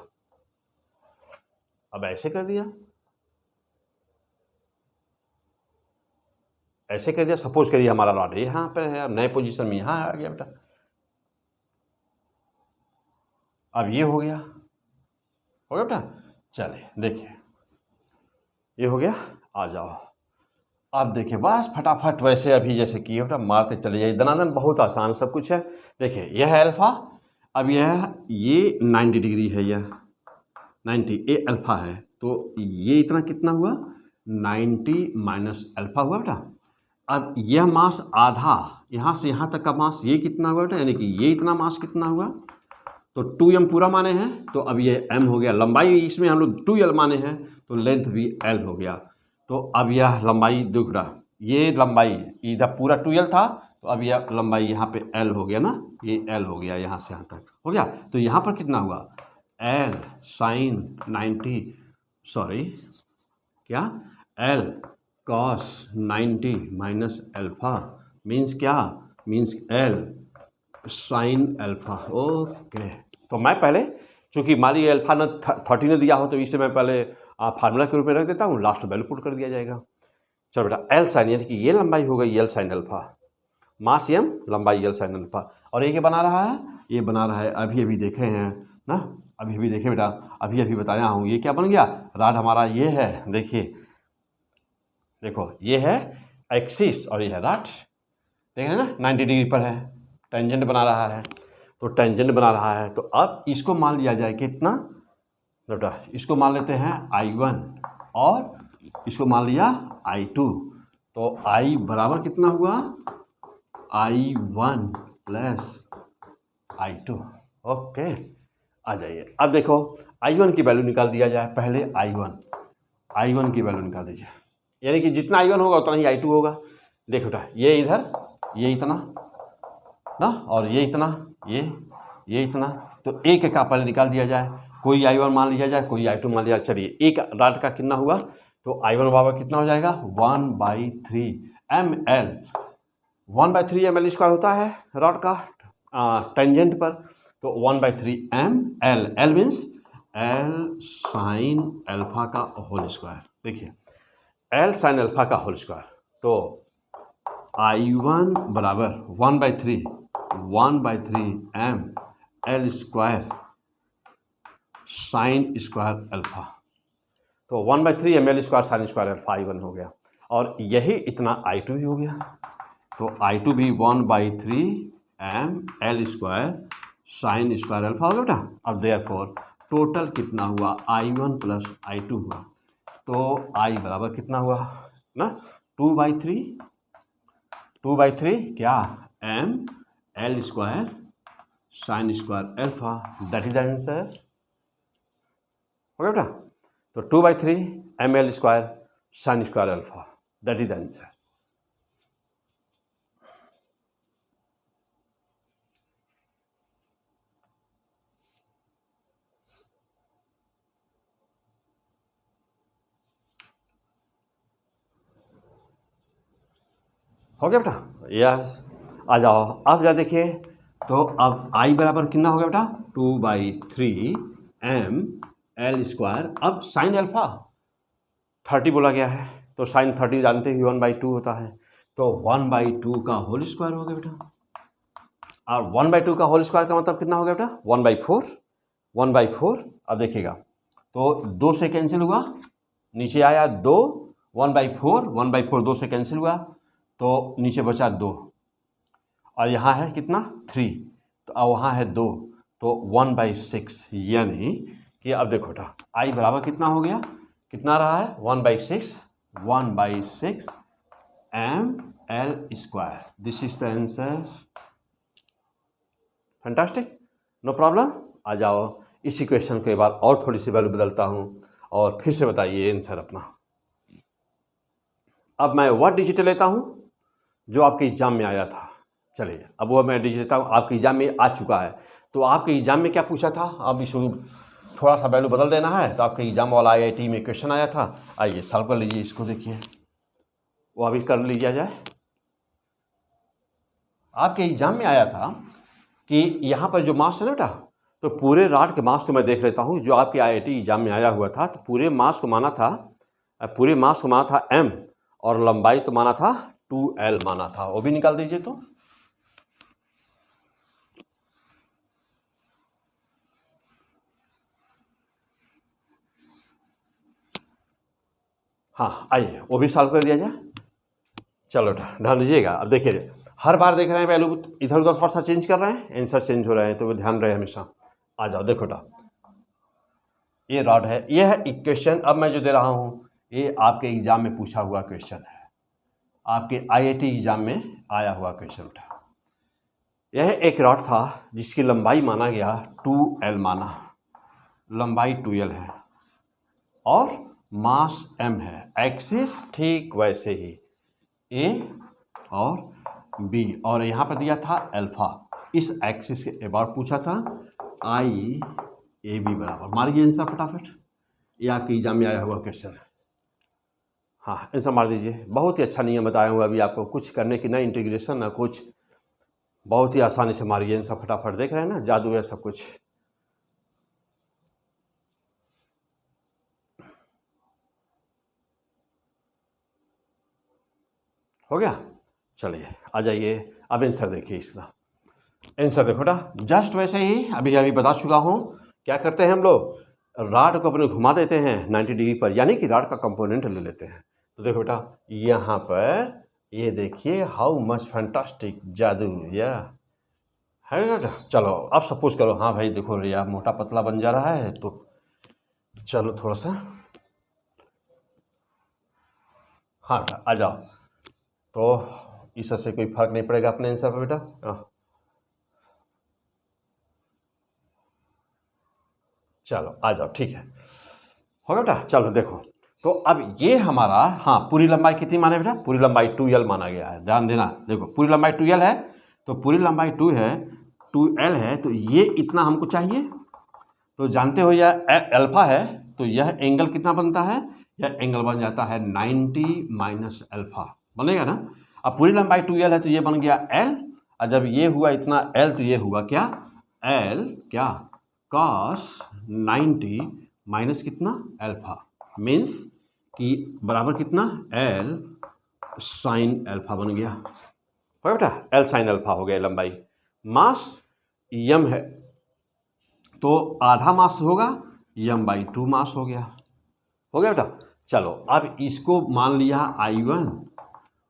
अब ऐसे कर दिया, ऐसे कर दिया। सपोज करिए हमारा रॉड यहाँ पर है, अब नए पोजीशन में यहाँ आ गया बेटा। अब ये हो गया बेटा। चलिए देखिए ये हो गया, आ जाओ। अब देखिए बस फटाफट वैसे अभी जैसे किए बेटा मारते चले जाइए, दनादन, बहुत आसान सब कुछ है। देखिए यह है अल्फा, अब ये 90 डिग्री है, यह 90 ये अल्फा है, तो ये इतना कितना हुआ 90 माइनस अल्फा हुआ बेटा। अब यह मास आधा, यहाँ से यहाँ तक का मास ये कितना हुआ बेटा, यानी कि ये इतना मास कितना हुआ, तो 2m पूरा माने हैं, तो अब ये m हो गया। लंबाई इसमें हम लोग 2l माने हैं, तो लेंथ भी l हो गया। तो अब यह लंबाई दुगना, ये लंबाई इधर पूरा 2l था, तो अब यह लंबाई यहाँ पे l हो गया ना, ये l हो गया, यहाँ से यहाँ तक हो गया। तो यहाँ पर कितना हुआ, l sin 90, सॉरी क्या, l cos 90 minus alpha means क्या, means l sin alpha. Okay, तो मैं पहले चूँकि मान लीजिए अल्फा ने 30 ने दिया हो, तो इसे मैं पहले फार्मूला के रूप में रख देता हूँ, लास्ट वैल्यू पुट कर दिया जाएगा। चलो बेटा, एल साइन यानी कि ये लंबाई हो गई एल साइन अल्फा, मास एम लंबाई एल साइन अल्फा। और ये क्या बना रहा है, ये बना रहा है, अभी अभी देखे हैं ना, अभी अभी देखे बेटा, अभी अभी बताया हूँ, ये क्या बन गया, राड हमारा ये है, देखिए देखो ये है एक्सिस और ये है राड, देख रहे हैं ना 90 डिग्री पर है, टेंजेंट बना रहा है, तो टेंजेंट बना रहा है। तो अब इसको मान लिया जाए कितना बेटा, इसको मान लेते हैं I1 और इसको मान लिया I2, तो I बराबर कितना हुआ, I1 प्लस I2। ओके, आ जाइए, अब देखो I1 की वैल्यू निकाल दिया जाए, पहले I1 की वैल्यू निकाल दीजिए, यानी कि जितना I1 होगा उतना ही I2 होगा। देखो बेटा, ये इधर ये इतना ना, और ये इतना, ये इतना, तो एक का पहले निकाल दिया जाए, कोई I1 मान लिया जाए, कोई I2 मान लिया जाए। चलिए, एक राड का कितना हुआ, तो I1 बराबर कितना हो जाएगा, 1/3 ml, 1/3 ml स्क्वायर होता है रॉड का टेंजेंट पर, तो 1/3 ml, L means L sine alpha का होल स्क्वायर। देखिए L साइन अल्फा का होल स्क्वायर, तो I1 बराबर 1/3 ml square sine square alpha, तो 1/3 ml square sine square alpha I1 हो गया, और यही इतना I2 भी हो गया, तो I2 भी 1/3 ml square sine square alpha हो गया बेटा। अब देयरफॉर टोटल कितना हुआ, I1 प्लस I2 हुआ, तो I बराबर कितना हुआ ना, 2/3 क्या, ml square sine square alpha, that is the answer हो गया बेटा। तो 2/3 ml square sine square alpha, that is the answer. हो गया बेटा, यस, आ जाओ, अब जा देखिए, तो अब I बराबर कितना हो गया बेटा, 2/3 ml स्क्वायर, अब साइन अल्फा 30 बोला गया है, तो साइन 30 जानते ही 1/2 होता है, तो 1/2 का होल स्क्वायर हो गया बेटा, और 1/2 का होल स्क्वायर का मतलब कितना हो गया बेटा, 1/4। अब देखिएगा, तो 2 से कैंसिल हुआ, नीचे आया 2, 1/4 2 से कैंसिल हुआ, तो नीचे बचा 2, और यहाँ है कितना 3, तो अब वहाँ है 2, तो 1/6, यानी कि अब देखो बेटा I बराबर कितना हो गया, कितना रहा है 1/6 ml square, this is the answer. Fantastic, no problem. आ जाओ, इस इक्वेशन के बाद और थोड़ी सी वैल्यू बदलता हूँ, और फिर से बताइए आंसर अपना। अब मैं वह डिजिट लेता हूँ जो आपके एग्जाम में आया था, चलिए अब वो मैं डिजिट लेता हूँ, आपके एग्जाम में आ चुका है, तो आपके एग्जाम में क्या पूछा था, अब इसको थोड़ा सा वैल्यू बदल देना है, तो आपके एग्जाम वाला IIT में क्वेश्चन आया था, आइए सॉल्व कर लीजिए, इसको देखिए, वो अभी कर लीजिए जाए। आपके एग्जाम में आया था कि यहाँ पर जो मास है ना बेटा, तो पूरे राड के मास को मैं देख लेता हूँ, जो आपके IIT एग्जाम में आया हुआ था, तो पूरे मास को माना था m, और लंबाई तो माना था 2l माना था, वो भी निकाल दीजिए। तो हाँ, आइए वो भी सॉल्व कर दिया जाए। चलो ध्यान दीजिएगा, अब देखिए हर बार देख रहे हैं वैल्यू इधर उधर थोड़ा सा चेंज कर रहे हैं, आंसर चेंज हो रहे हैं, तो वो ध्यान रहे हमेशा। आ जाओ, देखो ये रॉड है, ये है इक्वेशन, अब मैं जो दे रहा हूँ ये आपके एग्जाम में पूछा हुआ क्वेश्चन है, आपके IIT एग्जाम में आया हुआ क्वेश्चन था। यह एक रॉड था जिसकी लंबाई माना गया 2l माना, लंबाई 2l है, और मास m है, एक्सिस ठीक वैसे ही a और b, और यहाँ पर दिया था अल्फा, इस एक्सिस के अबाउट पूछा था, आई ए बी बराबर, मारिए आंसर फटाफट, ये आपके एग्जाम में आया हुआ क्वेश्चन है। हाँ आंसर मार दीजिए। बहुत ही अच्छा नियम बताया हूँ अभी आपको, कुछ करने की ना इंटीग्रेशन ना कुछ, बहुत ही आसानी से मारिए आंसर फटाफट। देख रहे हैं ना, जादू है सब कुछ। हो गया, चलिए आ जाइए। अब आंसर देखिए इसका, आंसर देखो ना, जस्ट वैसे ही अभी अभी बता चुका हूँ। क्या करते हैं हम लोग, राड को अपने घुमा देते हैं 90 डिग्री पर, यानी कि राड का कंपोनेंट ले लेते हैं। तो देखो बेटा यहाँ पर ये देखिए, हाउ मच फैंटास्टिक, जादू या है बेटा। चलो अब सपोज करो, हाँ भाई देखो यार मोटा पतला बन जा रहा है, तो चलो थोड़ा सा, हाँ बेटा आ जाओ। तो इससे कोई फर्क नहीं पड़ेगा अपने आंसर पर बेटा। चलो आ जाओ, ठीक है, हो गया बेटा। चलो देखो, तो अब ये हमारा, हाँ पूरी लंबाई कितनी माने बेटा, पूरी लंबाई 2l माना गया है, ध्यान देना। देखो पूरी लंबाई 2l है, तो पूरी लंबाई 2 है, 2l है, तो ये इतना हमको चाहिए। तो जानते हो यह अल्फा है, तो यह एंगल कितना बनता है, यह एंगल बन जाता है 90 माइनस अल्फा, बनेगा ना। अब पूरी लंबाई 2l है, तो ये बन गया l, और जब ये हुआ इतना l, तो ये हुआ क्या, l क्या, cos 90 माइनस कितना अल्फा, मीन्स कि बराबर कितना, l साइन अल्फा बन गया। हो बेटा, l साइन अल्फा हो गया लंबाई। मास यम है, तो आधा मास होगा, m/2 मास हो गया बेटा। चलो अब इसको मान लिया I1,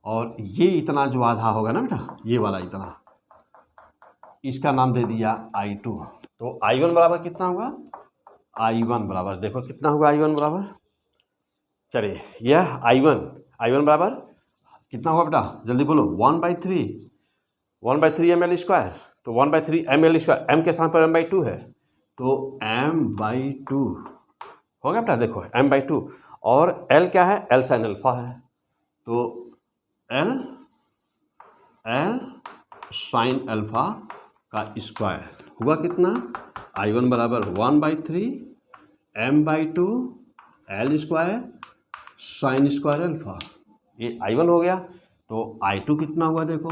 और ये इतना जो आधा होगा ना बेटा, ये वाला इतना, इसका नाम दे दिया I2। तो I1 बराबर कितना हुआ, I1 बराबर देखो कितना हुआ, I1 बराबर, चलिए यह I1 बराबर कितना हुआ बेटा, जल्दी बोलो, 1/3 ml², तो 1/3 ml², m के स्थान पर m/2 है, तो m/2 हो गया बेटा। देखो m/2, और l क्या है, l साइन अल्फा है, तो l साइन अल्फा का स्क्वायर हुआ कितना, I1 बराबर 1/3 m/2 l² sign square alpha, ये I1 हो गया। तो I2 कितना हुआ देखो,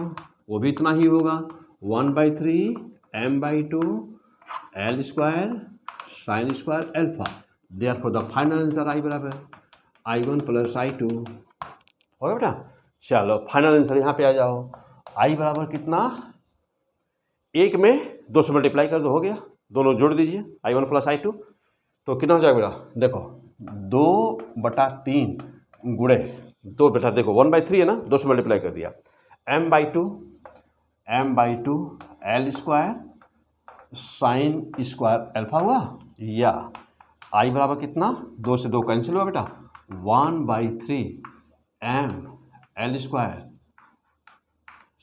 वो भी इतना ही होगा, 1/3 m/2 l² sign square alpha. Therefore the final answer I बराबर I1 प्लस I2, हो गया बेटा। चलो फाइनल आंसर यहाँ पे आ जाओ, I बराबर कितना, एक में 2 से मल्टीप्लाई कर दो, हो गया, दोनों जोड़ दीजिए, I1 प्लस I2, तो कितना हो जाएगा बेटा, देखो 2/3 गुणे 2 बेटा, देखो 1/3 है ना, 2 से मल्टीप्लाई कर दिया, m/2 l² sign square alpha हुआ, या I बराबर कितना, 2 से 2 कैंसिल हुआ बेटा, 1/3 m l²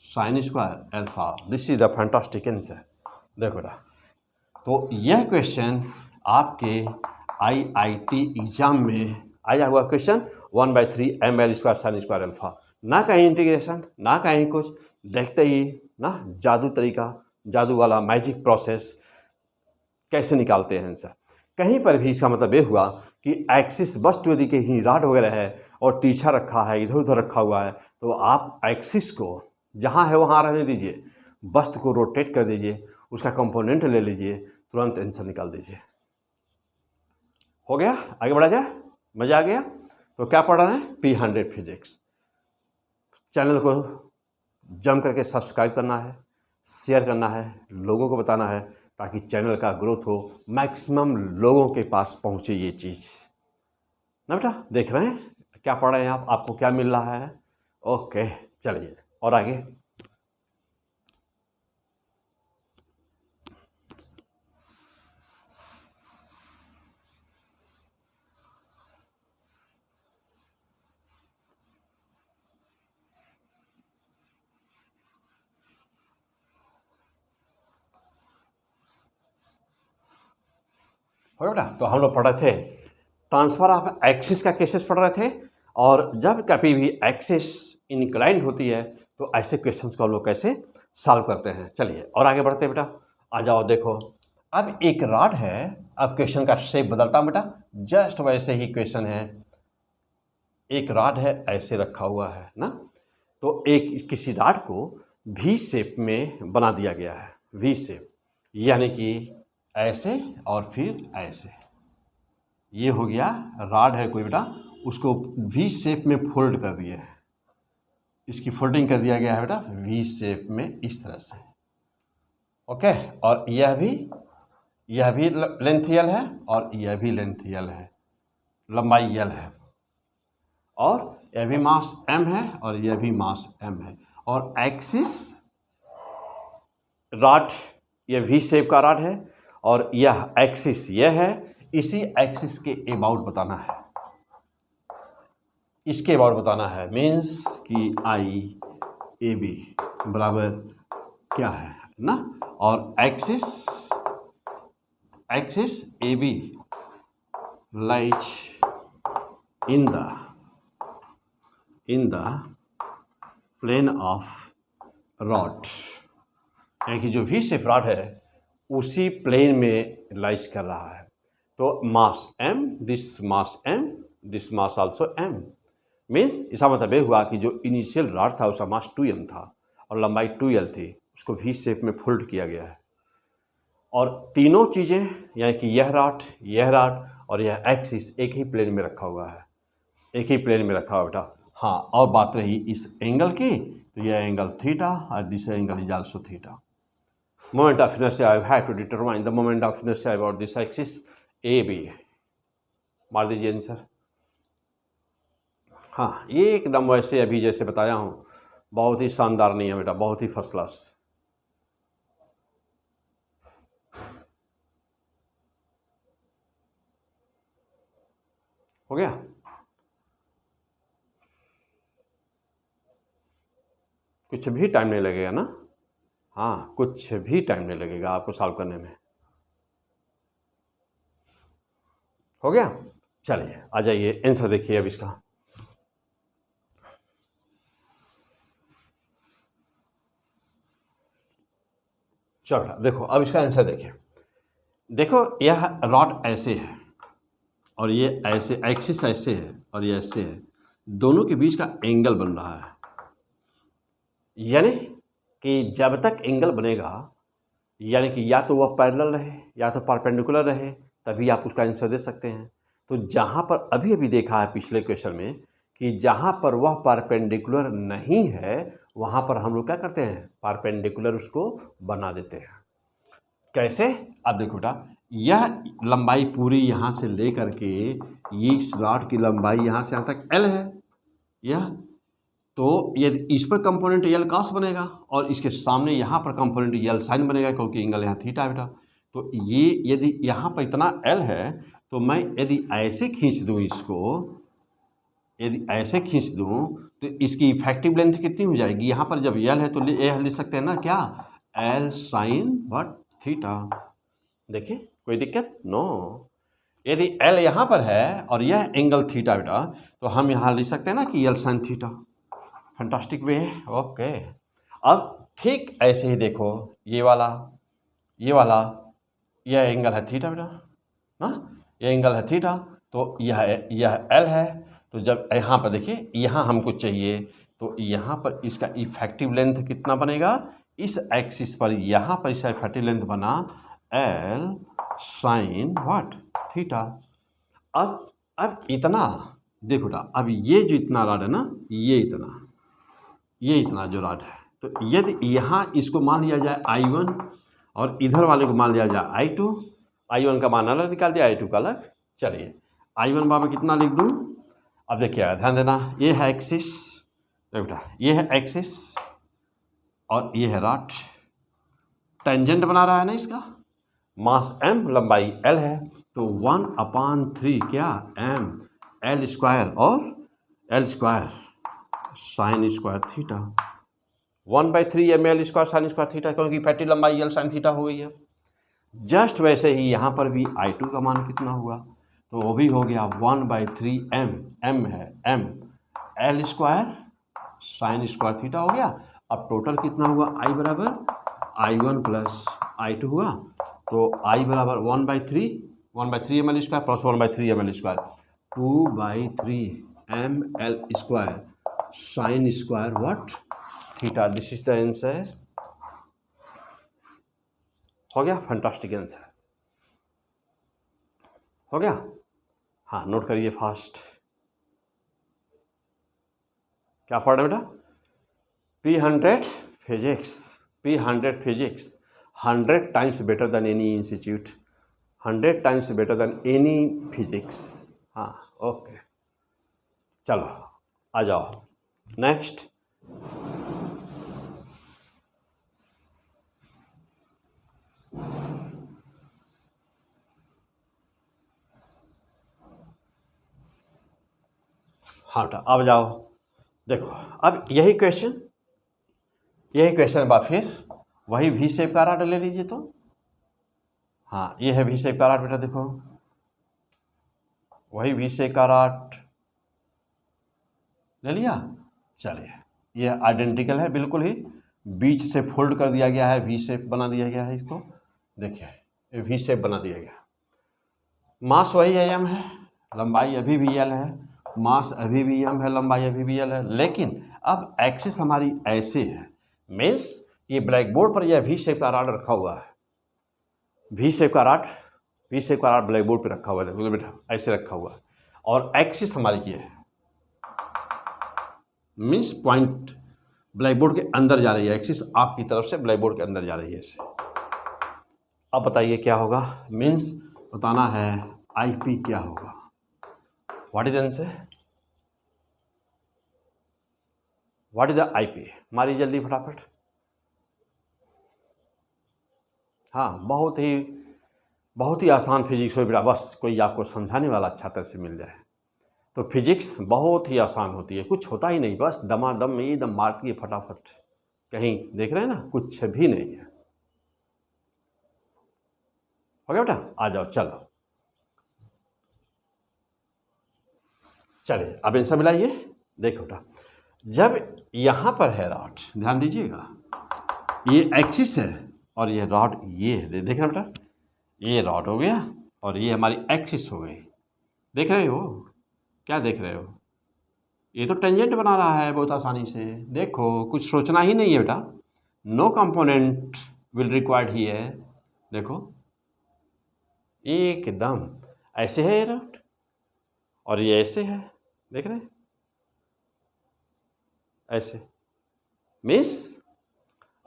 sign square alpha. This is the fantastic answer. देखो बेटा, तो यह क्वेश्चन आपके IIT एग्जाम में आया हुआ question, 1/3 ml² sign square alpha, ना कहीं इंटीग्रेशन ना कहीं कुछ, देखते ही ना जादू तरीका, जादू वाला मैजिक प्रोसेस कैसे निकालते हैं आंसर। कहीं पर भी इसका मतलब ये हुआ कि एक्सिस वस्तु यदि कहीं राड वगैरह है और तीछा रखा है, इधर उधर रखा हुआ है, तो आप एक्सिस को जहाँ है वहाँ रहने दीजिए, वस्तु को रोटेट कर दीजिए, उसका कंपोनेंट ले लीजिए, तुरंत आंसर निकाल दीजिए। हो गया, आगे बढ़ा जाए, मजा आ गया। तो क्या पढ़ रहे हैं, P100 फिजिक्स। चैनल को जम करके सब्सक्राइब करना है, शेयर करना है, लोगों को बताना है, ताकि चैनल का ग्रोथ हो, मैक्सिमम लोगों के पास पहुंचे ये चीज़ ना बेटा। देख रहे हैं क्या पढ़ रहे हैं आप, आपको क्या मिल रहा है। ओके चलिए और आगे। हो बेटा, तो हम लोग पढ़े थे ट्रांसफर ऑफ एक्सिस का केसेस पढ़ रहे थे, और जब कभी भी एक्सिस इंक्लाइंड होती है तो ऐसे क्वेश्चंस को हम लोग कैसे सॉल्व करते हैं। चलिए और आगे बढ़ते हैं बेटा, आ जाओ। देखो अब एक रॉड है, अब क्वेश्चन का शेप बदलता हूँ बेटा, जस्ट वैसे ही क्वेश्चन है। एक रॉड है, ऐसे रखा हुआ है ना, तो एक किसी रॉड को वी शेप में बना दिया गया है, वी शेप, यानी कि ऐसे और फिर ऐसे। ये हो गया रॉड है कोई बेटा, उसको वी शेप में फोल्ड कर दिया है, इसकी फोल्डिंग कर दिया गया है बेटा वी शेप में, इस तरह से। ओके, और यह भी लेंथ यल है और यह भी लेंथ यल है, लंबाई यल है, और यह भी मास m है और यह भी मास m है, और एक्सिस रॉड, यह वी शेप का रॉड है और यह एक्सिस यह है। इसी एक्सिस के अबाउट बताना है, इसके अबाउट बताना है, मीन्स कि आई ए बी बराबर क्या है ना, और axis A B lies in the plane of rod, यानी कि जो वी शेप रॉड है उसी प्लेन में लाइज कर रहा है। तो मास m, this mass m, this mass also m, means इसका मतलब ये हुआ कि जो इनिशियल रॉड था उसका मास 2m था और लंबाई 2l थी, उसको वी शेप में फोल्ड किया गया है। और तीनों चीज़ें यानी कि यह रॉड और यह एक्सिस एक ही प्लेन में रखा हुआ है, एक ही प्लेन में रखा हुआ बेटा। हाँ, और बात रही इस एंगल की, तो यह एंगल थीटा और this angle is also theta. Moment of inertia I have to determine the moment of inertia about this axis A B. मार दीजिए आंसर। हाँ, ये एकदम वैसे अभी जैसे बताया हूँ, बहुत ही शानदार नहीं है बेटा, बहुत ही फर्स्ट क्लास। हो गया? कुछ भी टाइम नहीं लगेगा ना, हाँ कुछ भी टाइम नहीं लगेगा आपको सॉल्व करने में। हो गया? चलिए आ जाइए, आंसर देखिए अब इसका। चलो देखो अब इसका आंसर देखिए। देखो यह रॉड ऐसे है और ये ऐसे, एक्सिस ऐसे है और ये ऐसे है, दोनों के बीच का एंगल बन रहा है, यानी कि जब तक एंगल बनेगा, यानी कि या तो वह पैरेलल रहे या तो परपेंडिकुलर रहे, तभी आप उसका आंसर दे सकते हैं। तो जहाँ पर अभी अभी देखा है पिछले क्वेश्चन में कि जहाँ पर वह परपेंडिकुलर नहीं है वहाँ पर हम लोग क्या करते हैं, परपेंडिकुलर उसको बना देते हैं। कैसे? अब देखो बेटा, यह लंबाई पूरी यहाँ से ले करके ये इस रॉड की लंबाई यहाँ से यहाँ तक L है यह, तो यदि इस पर कंपोनेंट L cos बनेगा और इसके सामने यहाँ पर कंपोनेंट L sin बनेगा, क्योंकि एंगल यहाँ थीटा है बेटा। तो ये यदि यहाँ पर इतना L है तो मैं यदि ऐसे खींच दूँ इसको, यदि ऐसे खींच दूँ तो इसकी इफेक्टिव लेंथ कितनी हो जाएगी? यहाँ पर जब L है तो ये लिख सकते हैं ना क्या, L sin व्हाट थीटा। देखिए कोई दिक्कत? नो। यदि L यहाँ पर है और यह एंगल थीटा बेटा, तो हम यहाँ लिख सकते हैं ना कि L sin थीटा। फैंटास्टिक वे है। ओके, अब ठीक ऐसे ही देखो, ये वाला यह एंगल है थीटा बेटा ना, यह एंगल है थीटा, तो यह L है। तो जब यहाँ पर देखिए, यहाँ हमको चाहिए, तो यहाँ पर इसका इफेक्टिव लेंथ कितना बनेगा, इस एक्सिस पर यहाँ पर इसका इफेक्टिव लेंथ बना L sin व्हाट थीटा। अब इतना देखो बेटा, अब ये जो इतना रॉड है ना, ये इतना जो रॉड है, तो यदि यहाँ इसको मान लिया जाए I1 और इधर वाले को मान लिया जाए I2, I1 का मान अलग निकाल दिया, I2 का अलग। चलिए I1 बाबा कितना लिख दूँ? अब देखिए ध्यान देना, ये है एक्सिस, देखो बेटा ये है एक्सिस और ये है रॉड, टेंजेंट बना रहा है ना इसका, मास m लंबाई L है, तो 1/3 क्या m L स्क्वायर और L square sine square theta, 1/3 m L square sine square theta, क्योंकि इफेक्टिव लंबाई L साइन थीटा हो गई है। जस्ट वैसे ही यहाँ पर भी I2 का मान कितना हुआ, तो वो भी हो गया 1/3m, m है m, l square sine square theta हो गया। अब टोटल कितना हुआ, I बराबर I1 प्लस I2 हुआ, तो I बराबर 1/3 ml square plus 1/3 ml square 2/3 ml square sine square what theta. This is the answer. हो गया, फैंटास्टिक आंसर हो गया। हाँ, नोट करिए फास्ट। क्या पढ़ रहे बेटा, P100 physics 100 times better than any institute, 100 times better than any physics. हाँ ओके, चलो आ जाओ नेक्स्ट। हाँ बेटा अब जाओ, देखो अब यही क्वेश्चन बाद फिर वही वी शेप का रॉड ले लीजिए तो। हाँ ये है वी शेप का रॉड बेटा, देखो वही वी शेप का रॉड ले लिया। चलिए ये आइडेंटिकल है बिल्कुल ही, बीच से फोल्ड कर दिया गया है, वी शेप बना दिया गया है इसको, देखिए वी शेप बना दिया गया। मास वही एम है, लंबाई अभी भी एल है, मास अभी भी एम है, लंबाई अभी भी एल है, लेकिन अब एक्सिस हमारी ऐसे है, मीन्स ये ब्लैक बोर्ड पर यह वी शेप का रॉड रखा हुआ है, वी शेप का रॉड ब्लैक बोर्ड पर रखा हुआ है, बेटा ऐसे रखा हुआ है, और एक्सिस हमारी ये है, मीन्स पॉइंट ब्लैक बोर्ड के अंदर जा रही है, एक्सिस आपकी तरफ से ब्लैक बोर्ड के अंदर जा रही है ऐसे। अब बताइए क्या होगा, मीन्स बताना है आई पी क्या होगा, what is answer, what is the I P, मारिए जल्दी फटाफट। हाँ बहुत ही आसान फिजिक्स हो बेटा, बस कोई आपको समझाने वाला अच्छा तरह से मिल जाए तो फिजिक्स बहुत ही आसान होती है, कुछ होता ही नहीं, बस दमादम एकदम मारती है फटाफट, कहीं देख रहे हैं ना, कुछ भी नहीं है। हो गया बेटा, आ जाओ चलो, चलिए अब आंसर मिलाइए। देखो बेटा, जब यहाँ पर है रॉड, ध्यान दीजिएगा, ये एक्सिस है और ये रॉड ये है, देख रहे बेटा, ये रॉड हो गया और ये हमारी एक्सिस हो गई, देख रहे हो, क्या देख रहे हो, ये तो टेंजेंट बना रहा है बहुत आसानी से, देखो कुछ सोचना ही नहीं है बेटा, no component will required here, देखो एकदम ऐसे है ये रॉड और ये ऐसे है, देख रहे हैं ऐसे, मीन्स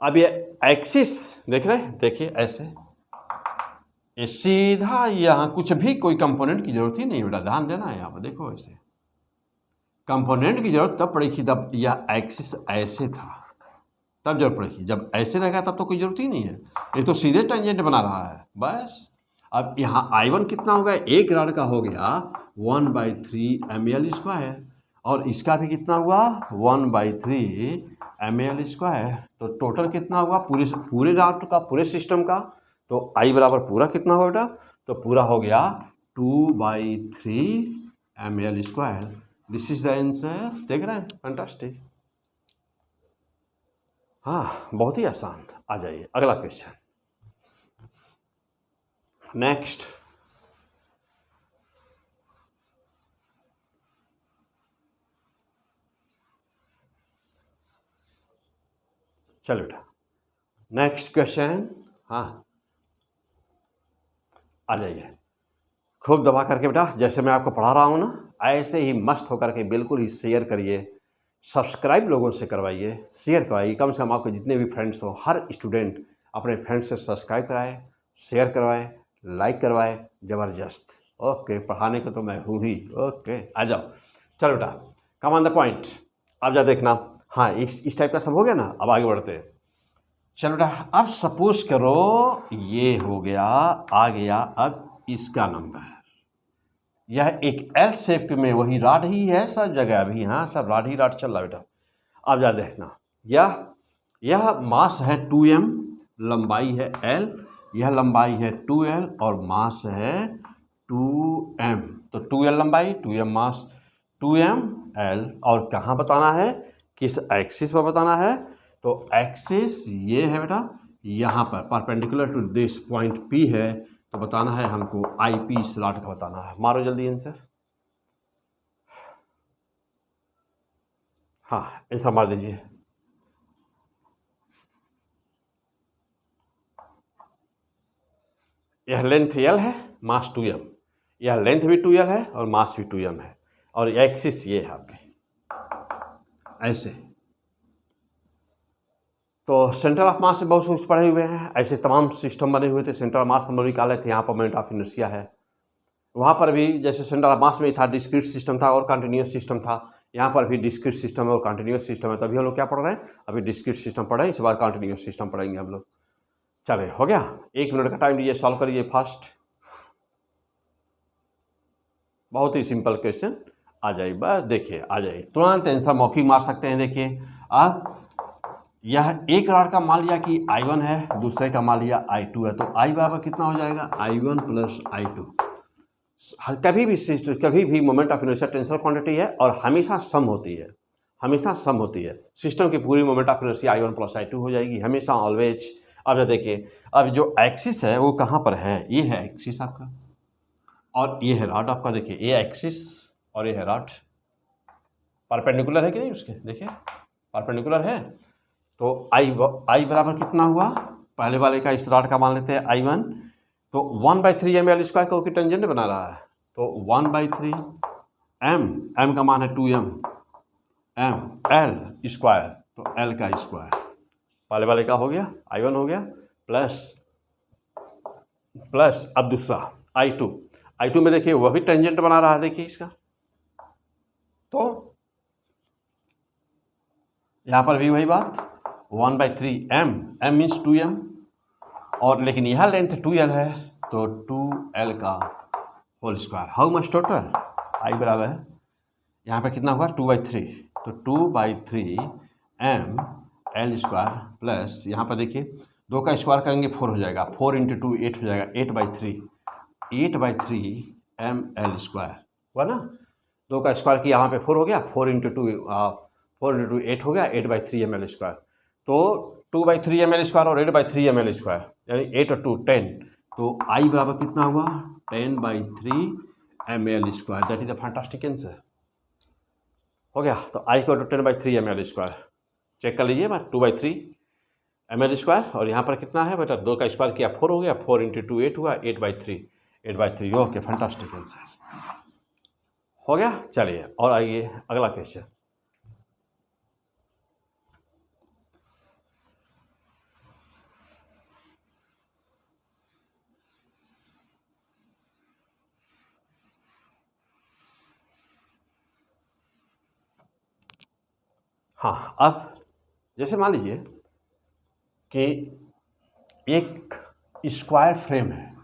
अब ये एक्सिस देख रहे हैं, देखिए ऐसे, ये सीधा यहाँ कुछ भी कोई कंपोनेंट की जरूरत ही नहीं बेटा, ध्यान देना है यहाँ पर, देखो ऐसे कंपोनेंट की जरूरत तब पड़ेगी जब यह एक्सिस ऐसे था, तब जरूरत पड़ेगी, जब ऐसे रहेगा तब तो कोई जरूरत ही नहीं है, ये तो सीधे टेंजेंट बना रहा है बस। अब यहाँ I1 कितना हो गया, एक रॉड का हो गया 1/3 ml स्क्वायर, और इसका भी कितना हुआ 1/3 ml स्क्वायर, तो टोटल कितना हुआ पूरे रॉड का, पूरे सिस्टम का, तो I बराबर पूरा कितना होगा बेटा, तो पूरा हो गया 2/3 ml square. This is the answer, देख रहे हैं, फैंटास्टिक। हाँ बहुत ही आसान। आ जाइए अगला क्वेश्चन, नेक्स्ट। चलो बेटा नेक्स्ट क्वेश्चन, हाँ आ जाइए, खूब दबा करके बेटा, जैसे मैं आपको पढ़ा रहा हूँ ना, ऐसे ही मस्त होकर के बिल्कुल ही शेयर करिए, सब्सक्राइब लोगों से करवाइए, शेयर करवाइए, कम से कम आपके जितने भी फ्रेंड्स हो, हर स्टूडेंट अपने फ्रेंड्स से सब्सक्राइब कराए, शेयर करवाए, लाइक करवाए, ज़बरदस्त। ओके, पढ़ाने को तो मैं हूँ ही। ओके आ जाओ, चलो बेटा कम ऑन द पॉइंट, अब जा देखना। हाँ इस टाइप का सब हो गया ना, अब आगे बढ़ते हैं। चलो बेटा, अब सपोज करो ये हो गया, आ गया अब इसका नंबर, यह एक एल शेप में वही रॉड ही है सब जगह अभी, हाँ सब रॉड ही रॉड चल रहा बेटा। अब जा देखना, यह मास है 2m, लंबाई है l, यह लंबाई है 2l और मास है 2m। 2l लंबाई, 2m मास, 2ml, और कहाँ बताना है, किस एक्सिस पर बताना है, तो एक्सिस ये है बेटा, यहाँ पर perpendicular to this point P है, तो बताना है हमको IP स्लॉट का बताना है। मारो जल्दी आंसर। हाँ आंसर मार दीजिए। यह लेंथ L है, मास 2m, यह लेंथ भी 2L है और मास भी 2m है, और एक्सिस ये है आपके ऐसे। तो सेंटर ऑफ मास से बहुत कुछ पढ़े हुए हैं, ऐसे तमाम सिस्टम बने हुए थे। सेंटर ऑफ मास हम लोग निकाले थे, यहाँ पर मोमेंट ऑफ इनर्शिया है। वहाँ पर भी जैसे सेंटर ऑफ मास में था डिस्क्रीट सिस्टम था और कंटिन्यूस सिस्टम था, यहाँ पर भी डिस्क्रीट सिस्टम है और कंटिन्यूस सिस्टम है। तभी हम लोग क्या पढ़ रहे हैं, अभी डिस्क्रीट सिस्टम पढ़े, इसके बाद कंटिन्यूस सिस्टम पढ़ेंगे हम लोग। चलिए हो गया, 1 मिनट का टाइम लीजिए, सॉल्व करिए फास्ट। बहुत ही सिंपल क्वेश्चन आ जाए, बस देखिए आ जाए, तुरंत आंसर मौखिक मार सकते हैं। देखिए अब यह एक रॉड का मान लिया कि I1 है, दूसरे का मान लिया I2 है, तो I बराबर कितना हो जाएगा, I1 प्लस I2। कभी भी सिस्टम, कभी भी moment of inertia tensor quantity है और हमेशा सम होती है, हमेशा सम होती है। सिस्टम की पूरी moment of inertia I1 plus I2 हो जाएगी हमेशा, ऑलवेज। अब देखिए, अब जो एक्सिस है वो कहाँ पर है, ये है एक्सिस आपका और ये है रॉड आपका। देखिए ये एक्सिस और ये है रॉड, परपेंडिकुलर है कि नहीं उसके, देखिए परपेंडिकुलर है। तो I बराबर कितना हुआ, पहले वाले का इस रॉड का मान लेते हैं I1, तो 1/3 ml स्क्वायर क्योंकि टेंजेंट बना रहा है, तो 1/3 m का मान है 2m, l स्क्वायर, तो l का स्क्वायर, पहले वाले का हो गया I1 हो गया, प्लस अब दूसरा I2 में देखिए वह भी टेंजेंट बना रहा है, देखिए इसका, तो यहाँ पर भी वही बात 1/3 m मीन्स 2m, और लेकिन यह लेंथ 2l है, तो 2l का whole square. How much total, I बराबर है यहाँ पे कितना हुआ 2/3, तो 2/3 m l स्क्वायर प्लस यहाँ पर देखिए 2 का स्क्वायर करेंगे 4 हो जाएगा, 4 × 2 8 हो जाएगा, 8/3 m l स्क्वायर हुआ ना। 2 का स्क्वायर किया यहाँ पे 4 हो गया, 4 × 2 8 हो गया, 8/3 ml स्क्वायर। तो 2/3 ml स्क्वायर और 8/3 ml स्क्वायर यानी 8 और 2 10, तो I बराबर कितना हुआ 10/3 ml square. That is the fantastic answer. हो गया, तो I को 10/3 ml स्क्वायर चेक कर लीजिए बात, 2/3 ml स्क्वायर, और यहाँ पर कितना है बेटा 2 का स्क्वायर किया 4 हो गया, 4 × 2 8 हुआ, 8/3 ओके, फैंटास्टिक आंसर हो गया। चलिए और आइए अगला क्वेश्चन। हाँ, अब जैसे मान लीजिए कि एक स्क्वायर फ्रेम है,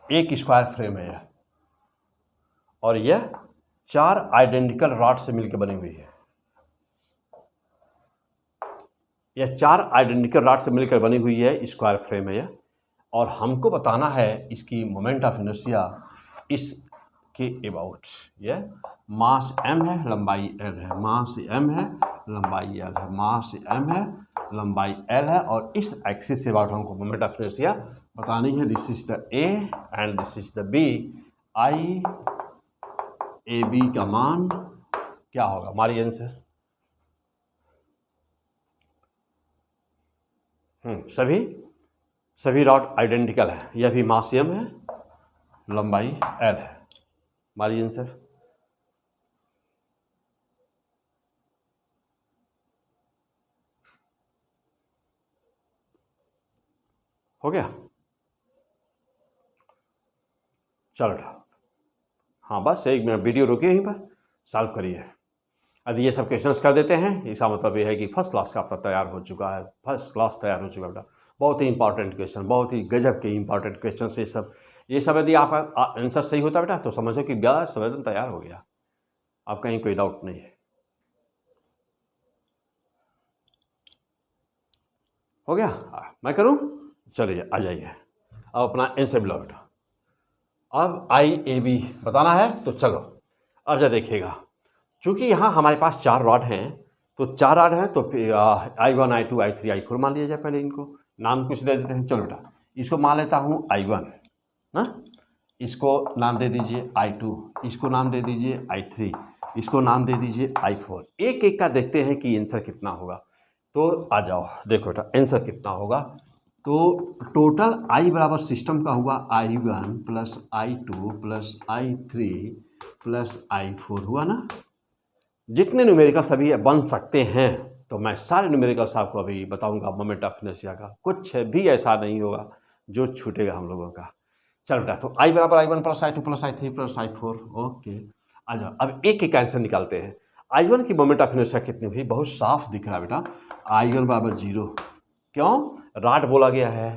एक स्क्वायर फ्रेम है यह, और यह 4 आइडेंटिकल रॉड से मिलकर बनी हुई है। यह 4 आइडेंटिकल रॉड से मिलकर बनी हुई है, स्क्वायर फ्रेम है यह, और हमको बताना है इसकी मोमेंट ऑफ इनर्शिया इसके अबाउट। यह मास m है, लंबाई l है, मास m है, लंबाई l है, मास m है, लंबाई l है, और इस एक्सिस से अबाउट हमको मोमेंट ऑफ इनर्शिया बतानी है। This is the A and this is the B। I AB का मान क्या होगा, हमारी आंसर। सभी रॉड आइडेंटिकल है, यह भी मास m है, लंबाई l है, हमारी आंसर। हो गया, चलो हाँ बस 1 मिनट वीडियो रोकिए, यहीं पर सॉल्व करिए। यदि ये सब क्वेश्चंस कर देते हैं, इसका मतलब ये है कि फर्स्ट क्लास का आपका तैयार हो चुका है, फर्स्ट क्लास तैयार हो चुका है बेटा। बहुत ही इंपॉर्टेंट क्वेश्चन, बहुत ही गजब के इंपॉर्टेंट क्वेश्चन ये सब यदि आपका आंसर सही होता बेटा तो समझो कि ब्याज संवेदन तैयार हो गया, आप कहीं कोई डाउट नहीं है। हो गया, मैं करूँ, चलिए आ जाइए अब अपना आंसर मिलो बेटा। अब आई ए बी बताना है तो चलो अब जरा देखिएगा, चूँकि यहाँ हमारे पास 4 रॉड हैं, तो 4 रॉड हैं तो I1 I2 I3 I4 मान लिया जाए। पहले इनको नाम कुछ दे देते हैं। चलो बेटा, इसको मान लेता हूँ I1 ना, इसको नाम दे दीजिए I2, इसको नाम दे दीजिए I3, इसको नाम दे दीजिए I4। एक एक का देखते हैं कि आंसर कितना होगा। तो आ जाओ देखो बेटा आंसर कितना होगा। तो टोटल I बराबर सिस्टम का हुआ I1 plus I2 plus I3 plus I4 हुआ ना। जितने न्यूमेरिकल सभी बन सकते हैं तो मैं सारे न्यूमेरिकल्स आपको अभी बताऊंगा मोमेंट ऑफ इनर्शिया का। कुछ भी ऐसा नहीं होगा जो छूटेगा हम लोगों का। चल बेटा, तो I बराबर I1 plus I2 plus I3 plus I4। Okay, आ जाओ अब एक एक आंसर निकालते हैं। I1 की मोमेंट ऑफ इनर्शिया कितनी हुई? बहुत साफ दिख रहा है बेटा, I1 बराबर 0। क्यों? राड बोला गया है,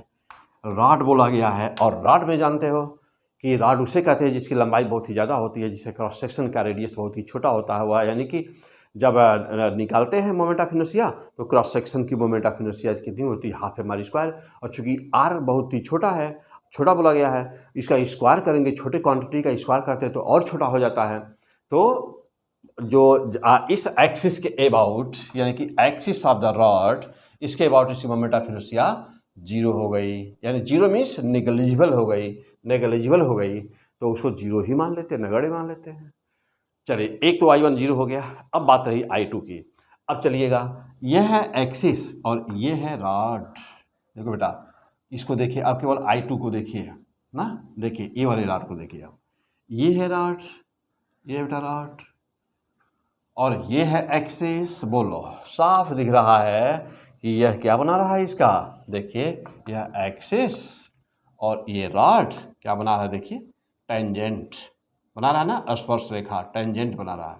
राड बोला गया है। और राड में जानते हो कि राड उसे कहते हैं जिसकी लंबाई बहुत ही ज़्यादा होती है, जिससे क्रॉस सेक्शन का रेडियस बहुत ही छोटा होता है। वह यानी कि जब निकालते हैं मोमेंट ऑफ इनर्शिया तो क्रॉस सेक्शन की मोमेंट ऑफ इनर्शिया कितनी होती है? Half M R square. और चूँकि आर बहुत ही छोटा है, छोटा बोला गया है, इसका स्क्वायर करेंगे, छोटे क्वांटिटी का स्क्वायर करते हैं तो और छोटा हो जाता है। तो जो इस एक्सिस के अबाउट, यानी कि एक्सिस ऑफ द रॉड, इसके अबाउट इसकी मोमेंट ऑफ इनर्शिया 0 हो गई। यानी 0 मीन्स नेग्लिजिबल हो गई, नेग्लिजिबल हो गई तो उसको 0 ही मान लेते हैं, नगण्य मान लेते हैं। चलिए, एक तो I1 0 हो गया। अब बात रही I2 की। अब चलिएगा, यह है एक्सिस और ये है रॉड। देखो बेटा, इसको देखिए, आप केवल I2 को देखिए ना, देखिए ये वाले रॉड को देखिए आप, ये है रॉड, ये बेटा रॉड, और ये है एक्सिस। बोलो, साफ दिख रहा है कि यह क्या बना रहा है इसका। देखिए, यह एक्सिस और ये रॉड क्या बना रहा है? देखिए, टेंजेंट बना रहा है ना, स्पर्श रेखा, टेंजेंट बना रहा है।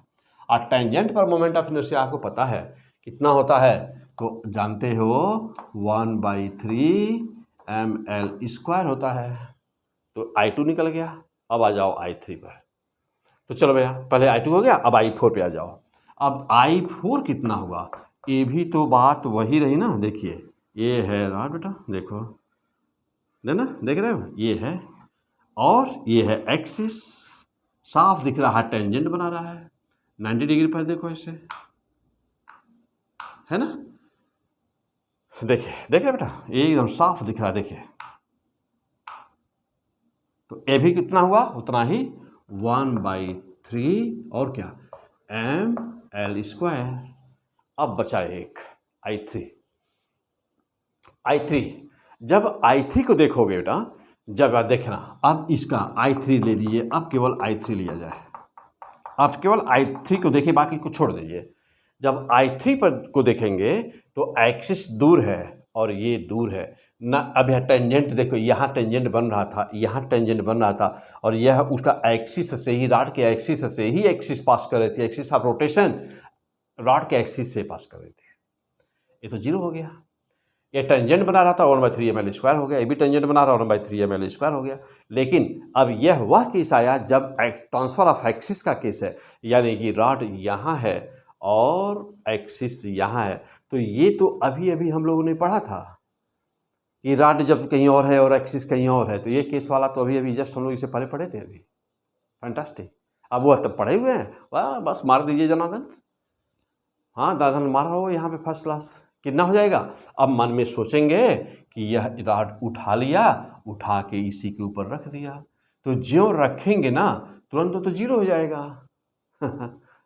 और टेंजेंट पर मोमेंट ऑफ इनर्शिया आपको पता है कितना होता है? तो जानते हो 1/3 ml² होता है। तो I2 निकल गया। अब आ जाओ I3 पर। तो चलो भैया, पहले I2 हो गया, अब I4 पे आ जाओ। अब I4 कितना हुआ? ये भी तो बात वही रही ना। देखिए, ये है रॉड बेटा, देखो देना, देख रहे हो, ये है और ये है एक्सिस, साफ दिख रहा है, टेंजेंट बना रहा है 90 डिग्री पर। देखो इसे, है ना, देखिए देखिए बेटा, ये एकदम साफ दिख रहा है। देखिए, तो ये भी कितना हुआ? उतना ही 1/3 और क्या, ml²। अब बचा एक I3। जब I3 को देखोगे बेटा, जब देखना, अब इसका I3 ले लीजिए, अब केवल I3 लिया जाए। आप केवल I3 को देखिए, बाकी को छोड़ दीजिए। जब I3 पर को देखेंगे तो एक्सिस दूर है और ये दूर है ना। अब यह टेंजेंट देखो, यहाँ टेंजेंट बन रहा था, यहाँ टेंजेंट बन रहा था, और यह उसका एक्सिस से ही, रॉड के एक्सिस से ही एक्सिस पास कर रही थी। एक्सिस ऑफ रोटेशन रॉड के एक्सिस से पास कर रही थी। ये तो 0 हो गया। ये टेंजेंट बना रहा था 1/3 ml² हो गया। ये भी टेंजेंट बना रहा 1/3 ml² हो गया। लेकिन अब यह वह केस आया जब ट्रांसफर ऑफ एक्सिस का केस है, यानी कि रॉड यहाँ है और एक्सिस यहाँ है। तो ये तो अभी अभी हम लोगों ने पढ़ा था कि रॉड जब कहीं और है और एक्सिस कहीं और है, तो ये केस वाला तो अभी अभी जस्ट हम लोग इसे पढ़े थे अभी। फैंटास्टिक। अब वह तब पढ़े हुए हैं, वाह, बस मार दीजिए जनार्दन। हाँ दादन मार रहा हो यहाँ पे फर्स्ट क्लास। कितना हो जाएगा? अब मन में सोचेंगे कि यह रॉड उठा लिया, उठा के इसी के ऊपर रख दिया, तो ज्यों रखेंगे ना तुरंत तो 0 हो जाएगा।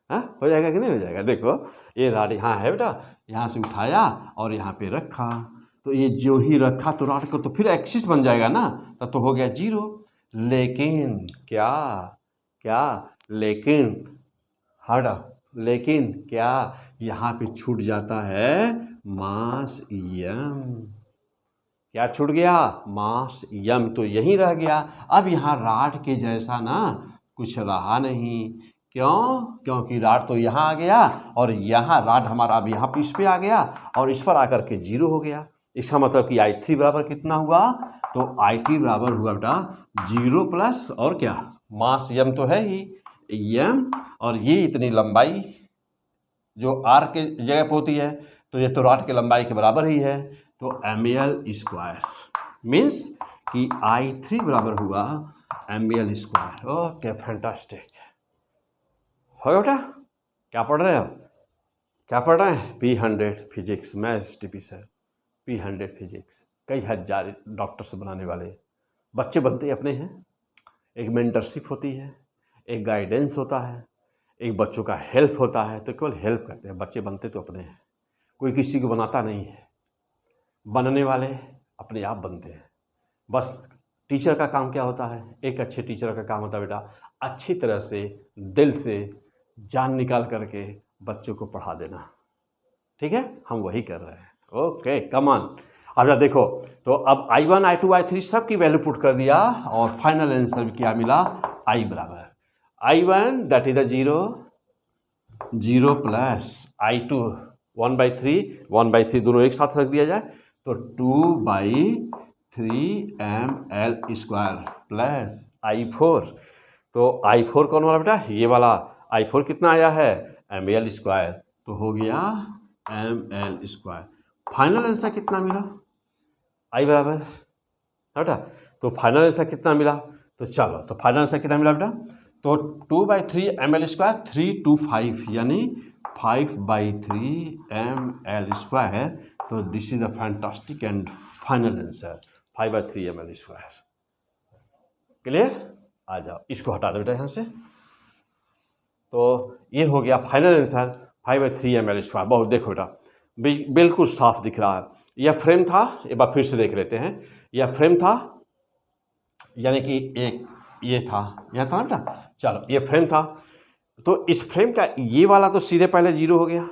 हाँ, हो जाएगा कि नहीं हो जाएगा? देखो, ये रॉड यहाँ है बेटा, यहाँ से उठाया और यहाँ पे रखा, तो ये ज्यों ही रखा तो रॉड को तो फिर एक्सिस बन जाएगा ना, तब तो हो गया 0। लेकिन लेकिन क्या यहाँ पे छूट जाता है मास m। क्या छूट गया? मास m तो यहीं रह गया। अब यहाँ रॉड के जैसा ना कुछ रहा नहीं। क्यों? क्योंकि रॉड तो यहाँ आ गया और यहाँ रॉड हमारा अब यहाँ इस पे आ गया और इस पर आकर के 0 हो गया। इसका मतलब कि I3 बराबर कितना हुआ? तो I3 बराबर हुआ बेटा 0 प्लस और क्या, मास m तो है ही m, और ये इतनी लंबाई जो r के जगह पर होती है, तो ये तो रॉड की लंबाई के बराबर ही है, तो ml² मीन्स कि I3 बराबर हुआ ml स्क्वायर। Okay fantastic. हो गया बेटा? क्या पढ़ रहे हो? क्या पढ़ रहे हैं? P100 physics, maths TP sir. P100 physics कई हजार डॉक्टर्स बनाने वाले बच्चे बनते ही अपने हैं। एक मेंटरशिप होती है, एक गाइडेंस होता है, एक बच्चों का हेल्प होता है, तो केवल हेल्प करते हैं। बच्चे बनते तो अपने हैं, कोई किसी को बनाता नहीं है। बनने वाले अपने आप बनते हैं। बस टीचर का काम क्या होता है? एक अच्छे टीचर का काम होता है बेटा अच्छी तरह से दिल से जान निकाल करके बच्चों को पढ़ा देना। ठीक है, हम वही कर रहे हैं। Okay come on. अब देखो, तो अब I1 I2 I3 सब की वैल्यू पुट कर दिया और फाइनल आंसर क्या मिला? I बराबर I1 that is the 0 plus I2 1/3 1/3 दोनों एक साथ रख दिया जाए तो 2/3 ml स्क्वायर प्लस I4। तो I4 कौन वाला बेटा? ये वाला I4 कितना आया है? ml square. तो हो गया ml स्क्वायर। फाइनल आंसर कितना मिला? I बराबर बेटा। तो फाइनल आंसर कितना मिला? तो चलो, तो फाइनल आंसर कितना मिला बेटा? तो 2/3 ml स्क्वायर 325 यानी 5/3 ml स्क्वायर। तो this is the fantastic and final answer 5/3 ml square. Clear? आ जाओ, इसको हटा दो बेटा यहाँ से। तो ये हो गया फाइनल आंसर 5/3 ml स्क्वायर। बहुत देखो बेटा बिल्कुल साफ दिख रहा है। यह फ्रेम था, एक बार फिर से देख लेते हैं। यह फ्रेम था यानी कि एक ये था, यह था ना। चलो ये फ्रेम था, तो इस फ्रेम का ये वाला तो सीधे पहले 0 हो गया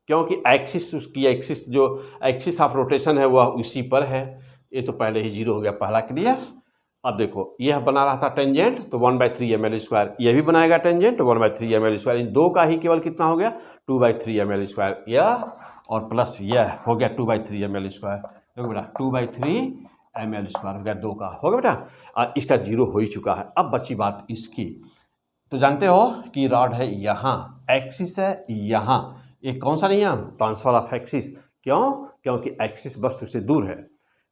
क्योंकि एक्सिस, उसकी एक्सिस जो एक्सिस ऑफ रोटेशन है वह उसी पर है। ये तो पहले ही 0 हो गया पहला। क्लियर? अब देखो यह बना रहा था टेंजेंट तो 1/3 ml स्क्वायर, यह भी बनाएगा टेंजेंट 1/3 ml स्क्वायर। इन दो का ही केवल कितना हो गया? 2/3 ml स्क्वायर। यह और प्लस यह हो गया 2/3 ml स्क्वायर। देखो बेटा 2/3 ml स्क्वायर हो गया, दो का हो गया बेटा। इसका 0 हो ही चुका है। अब बची बात इसकी। तो जानते हो कि रॉड है यहाँ, एक्सिस है यहाँ, ये कौन सा नियम? Transfer of axis. क्यों? क्योंकि एक्सिस वस्तु से दूर है।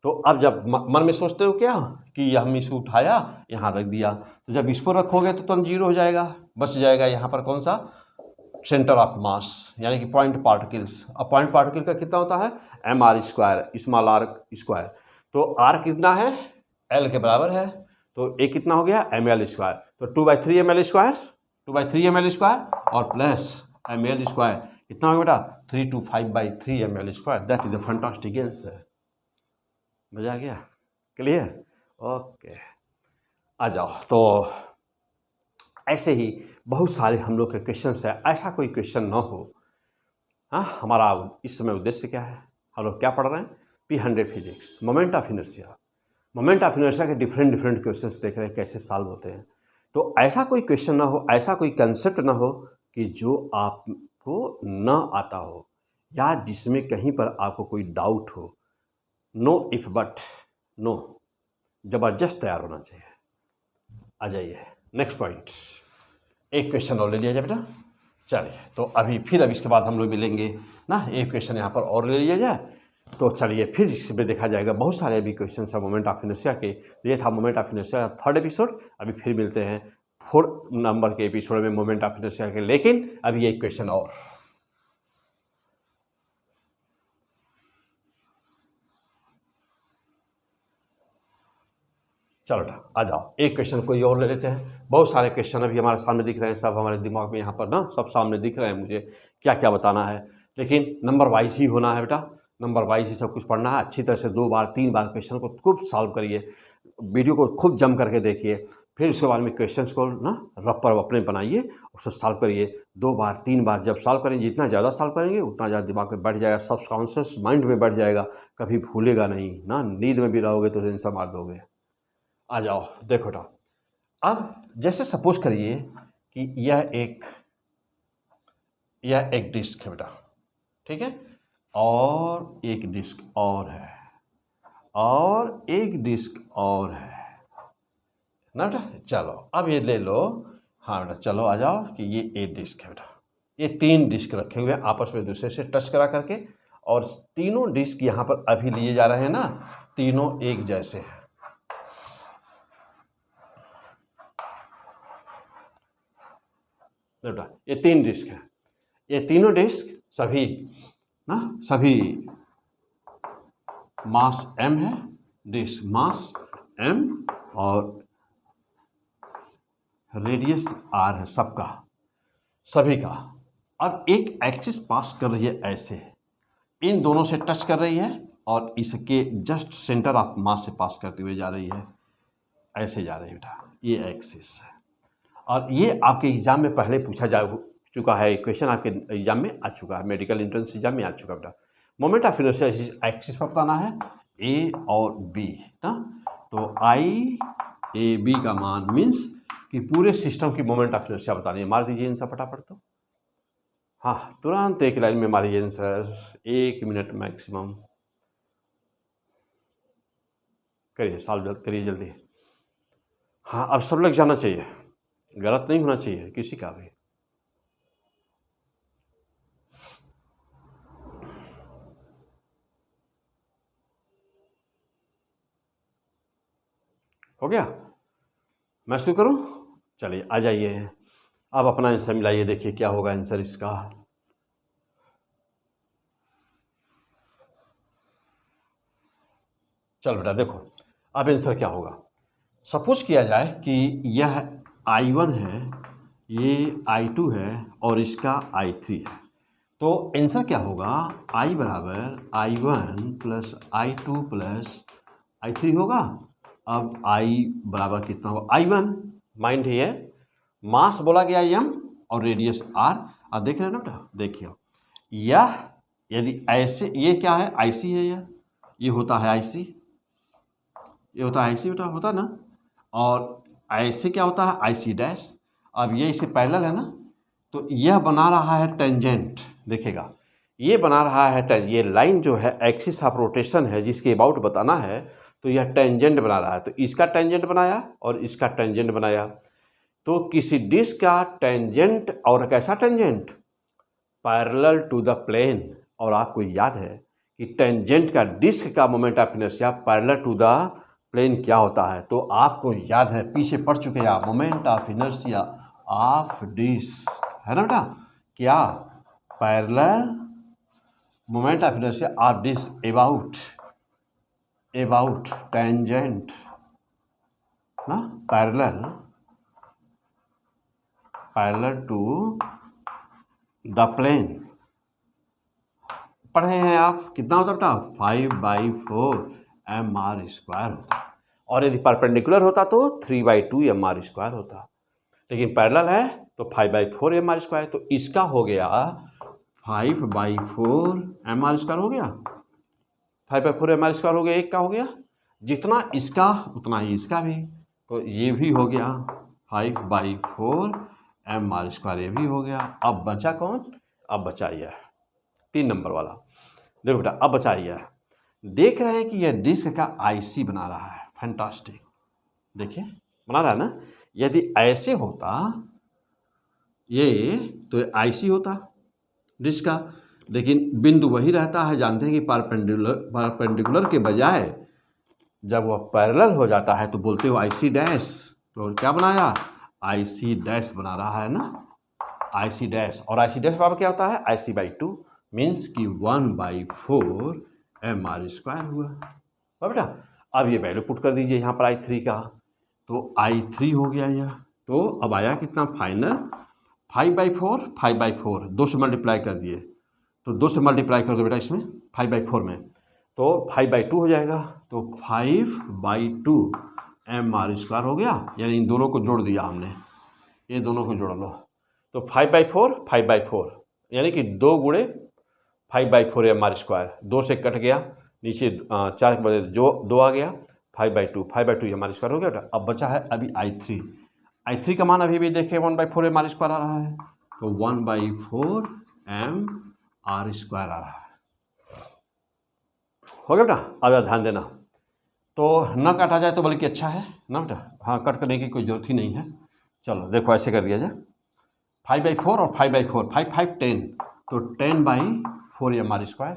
तो अब जब मन में सोचते हो क्या कि हम इसको उठाया यहाँ रख दिया, तो जब इसको रखोगे तो तुरंत 0 हो जाएगा, बच जाएगा यहाँ पर कौन सा? सेंटर ऑफ मास यानी कि पॉइंट पार्टिकल्स। अब पॉइंट पार्टिकल का कितना होता है? mr square, small r square. तो r कितना है? l के बराबर है। तो ये कितना हो गया? ml square. तो 2/3 ml स्क्वायर, 2/3 ml स्क्वायर और प्लस ml स्क्वायर कितना हो गया बेटा? 325/3 ml square. That is the fantastic answer. मजा आ गया? क्लियर? ओके आ जाओ। तो ऐसे ही बहुत सारे हम लोग के क्वेश्चंस है। ऐसा कोई क्वेश्चन ना हो। हाँ, हमारा इस समय उद्देश्य क्या है? हम लोग क्या पढ़ रहे हैं? P100 physics, moment of inertia. Moment of inertia के डिफरेंट क्वेश्चंस देख रहे हैं कैसे सॉल्व होते हैं। तो ऐसा कोई क्वेश्चन ना हो, ऐसा कोई कंसेप्ट ना हो कि जो आपको न आता हो या जिसमें कहीं पर आपको कोई डाउट हो। नो इफ बट, नो, जबरदस्त तैयार होना चाहिए। आ जाइए नेक्स्ट पॉइंट। एक क्वेश्चन और ले लिया जाए बेटा। चलिए, तो अभी फिर अब इसके बाद हम लोग मिलेंगे ना। एक क्वेश्चन यहाँ पर और ले लिया जाए तो चलिए फिर इसमें देखा जाएगा। बहुत सारे अभी क्वेश्चन है मोमेंट ऑफ इनर्शिया के। ये था मोमेंट ऑफ इनर्शिया का 3rd एपिसोड। अभी फिर मिलते हैं 4 नंबर के एपिसोड में मोमेंट ऑफ इनर्शिया के। लेकिन अभी एक क्वेश्चन और। चलो बेटा आ जाओ, एक क्वेश्चन कोई और ले लेते हैं। बहुत सारे क्वेश्चन अभी हमारे सामने दिख रहे हैं, सब हमारे दिमाग में यहाँ पर ना सब सामने दिख रहे हैं मुझे क्या क्या बताना है। लेकिन नंबर वाइज ही होना है बेटा, नंबर वाइज ही सब कुछ पढ़ना है। अच्छी तरह से 2 बार 3 बार क्वेश्चन को खूब सॉल्व करिए, वीडियो को खूब जम करके देखिए। फिर उसके बाद में क्वेश्चन को ना रफ अपने बनाइए, उसको सॉल्व करिए 2 बार 3 बार। जब सॉल्व करेंगे, जितना ज़्यादा सॉल्व करेंगे उतना ज़्यादा दिमाग में बढ़ जाएगा, सबकॉन्शियस माइंड में बढ़ जाएगा, कभी भूलेगा नहीं ना। नींद में भी रहोगे तो टेंशन मार दोगे। आ जाओ देखो बेटा, अब जैसे सपोज करिए कि यह एक डिस्क है बेटा, ठीक है, और एक डिस्क और है, और एक डिस्क और है ना बेटा। चलो अब ये ले लो। हाँ बेटा चलो आ जाओ कि ये एक डिस्क है बेटा। ये 3 डिस्क रखे हुए हैं आपस में दूसरे से टच करा करके, और तीनों डिस्क यहाँ पर अभी लिए जा रहे हैं ना, तीनों एक जैसे हैं। बेटा ये 3 डिस्क है, ये तीनों डिस्क सभी ना सभी मास m है, डिस्क मास m और रेडियस r है सबका, सभी का। अब एक एक्सिस पास कर रही है ऐसे, इन दोनों से टच कर रही है और इसके जस्ट सेंटर ऑफ मास से पास करते हुए जा रही है, ऐसे जा रही है बेटा, ये एक्सिस है। और ये आपके एग्जाम में पहले पूछा जा चुका है, क्वेश्चन आपके एग्जाम में आ चुका है, मेडिकल एंट्रेंस एग्जाम में आ चुका है बेटा। मोमेंट ऑफ इनर्शिया एक्सिस पर बताना है ए और बी ना, तो आई ए बी का मान मीन्स कि पूरे सिस्टम की मोमेंट ऑफ इनर्शिया बतानी है। मार दीजिए आंसर फटाफट, तो हाँ तुरंत एक लाइन में मारिए आंसर, 1 मिनट मैक्सिमम। करिए सॉल्व करिए जल्दी। हाँ अब सब लोग जाना चाहिए, गलत नहीं होना चाहिए किसी का भी। हो गया, मैं शुरू करूं? चलिए आ जाइए, अब अपना आंसर मिलाइए, देखिए क्या होगा आंसर इसका। चल बेटा देखो अब आंसर क्या होगा। सपोज किया जाए कि यह I1 है, ये I2 है और इसका I3 है, तो आंसर क्या होगा, I बराबर I1 plus I2 plus I3 होगा। अब I बराबर कितना होगा, I1 माइंड है, मास बोला गया m और रेडियस r। अब देख रहे हैं ना बेटा, देखिए यह यदि ऐसे, ये क्या है IC है, ये होता है IC, ये होता है IC बेटा, होता ना, और ऐसे क्या होता है IC डैश। अब ये इसे पैरेलल है ना, तो यह बना रहा है टेंजेंट, देखिएगा ये बना रहा है, ये लाइन जो है एक्सिस ऑफ रोटेशन है जिसके अबाउट बताना है, तो यह टेंजेंट बना रहा है, तो इसका टेंजेंट बनाया और इसका टेंजेंट बनाया। तो किसी डिस्क का टेंजेंट और कैसा tangent, parallel to the plane. और आपको याद है कि टेंजेंट का डिस्क का moment of inertia parallel to the plane क्या होता है, तो आपको याद है, पीछे पढ़ चुके हैं आप, moment of inertia of disc है ना बेटा, क्या parallel moment of inertia of disc about tangent ना, पैरेलल टू द प्लेन। पढ़े हैं आप, कितना होता बेटा 5/4 mr² होता, और यदि परपेंडिकुलर होता तो 3/2 mr² होता, लेकिन पैरेलल है तो 5/4 mr²। तो इसका हो गया 5/4 mr² हो गया, 5/4 mr² हो गया, एक का हो गया, जितना इसका उतना ही इसका भी, तो ये भी हो गया 5/4 mr², ये भी हो गया। अब बचा कौन, अब बचा यह 3 नंबर वाला, देखो बेटा अब बचा यह, देख रहे हैं कि यह डिस्क का IC बना रहा है, फैंटास्टिक, देखिए बना रहा है ना। यदि ऐसे होता ये तो IC होता डिस्क का, लेकिन बिंदु वही रहता है, जानते हैं कि परपेंडिकुलर के बजाय जब वह पैरेलल हो जाता है तो बोलते हो IC डैश, तो क्या बनाया IC डैश बना रहा है ना, IC डैश, और IC डैश बराबर क्या होता है IC/2, मीन्स कि 1/4 mr² हुआ। बेटा अब ये वैल्यू पुट कर दीजिए यहाँ पर I3 का, तो I3 हो गया यह, तो अब आया कितना फाइनल 5/4 2 से मल्टीप्लाई कर दिए, तो 2 से मल्टीप्लाई कर दो बेटा इसमें 5/4 में, तो 5/2 हो जाएगा, तो 5/2 mr² हो गया, यानी इन दोनों को जोड़ दिया हमने, ये दोनों को जोड़ लो, तो 5/4 यानी कि 2 गुणे 5/4 mr², 2 से कट गया, नीचे 4 के बदले जो 2 आ गया, 5/2 mr² हो गया बेटा। अब बचा है अभी I3 का मान अभी भी देखें 1/4 mr² आ रहा है, तो 1/4 mr² आ रहा है, हो गया बेटा। अब ध्यान देना, तो न काटा जाए तो बल्कि अच्छा है ना बेटा, हाँ कट करने की कोई जरूरत ही नहीं है। चलो देखो ऐसे कर दिया जाए, 5/4 और 5/4 5 5 10, तो 10/4 mr²,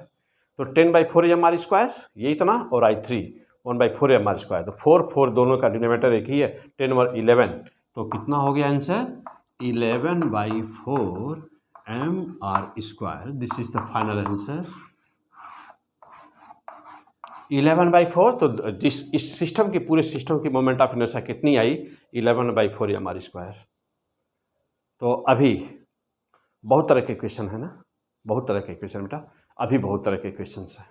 तो 10/4 mr² ये इतना, और I3 1/4 mr², तो 4 4 दोनों का डिनोमिनेटर एक ही है, 10 और 11, तो कितना हो गया answer 11/4 mr²। This is the final answer 11/4। तो इस सिस्टम की पूरे सिस्टम की मोमेंट ऑफ इनर्शिया कितनी आई 11/4 mr²। तो अभी बहुत तरह के क्वेश्चन है ना, बहुत तरह के क्वेश्चन बेटा, अभी बहुत तरह के क्वेश्चन हैं।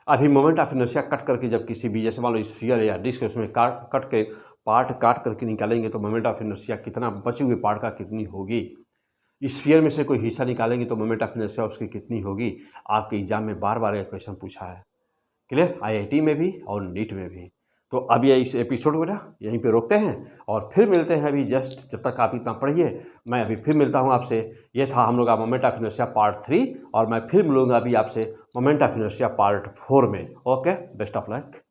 अभी मोमेंट ऑफ इनर्शिया कट करके जब किसी भी जैसे मान लो स्फीयर या डिस्क उसमें कट के पार्ट काट करके निकालेंगे तो मोमेंट ऑफ इनर्शिया कितना बचे हुए पार्ट का कितनी होगी। स्फीयर में से कोई हिस्सा निकालेंगे तो मोमेंट ऑफ इनर्शिया उसकी कितनी होगी। आपके एग्जाम में बार बार यह क्वेश्चन पूछा है, क्लियर, IIT में भी और नीट में भी। तो अब ये इस एपिसोड को ना यहीं पे रोकते हैं और फिर मिलते हैं। अभी जस्ट जब तक आप इतना पढ़िए, मैं अभी फिर मिलता हूँ आपसे। ये था हम लोग का मोमेंट ऑफ इनर्शिया पार्ट 3 और मैं फिर मिलूंगा अभी आपसे मोमेंट ऑफ इनर्शिया पार्ट 4 में। Okay, best of luck.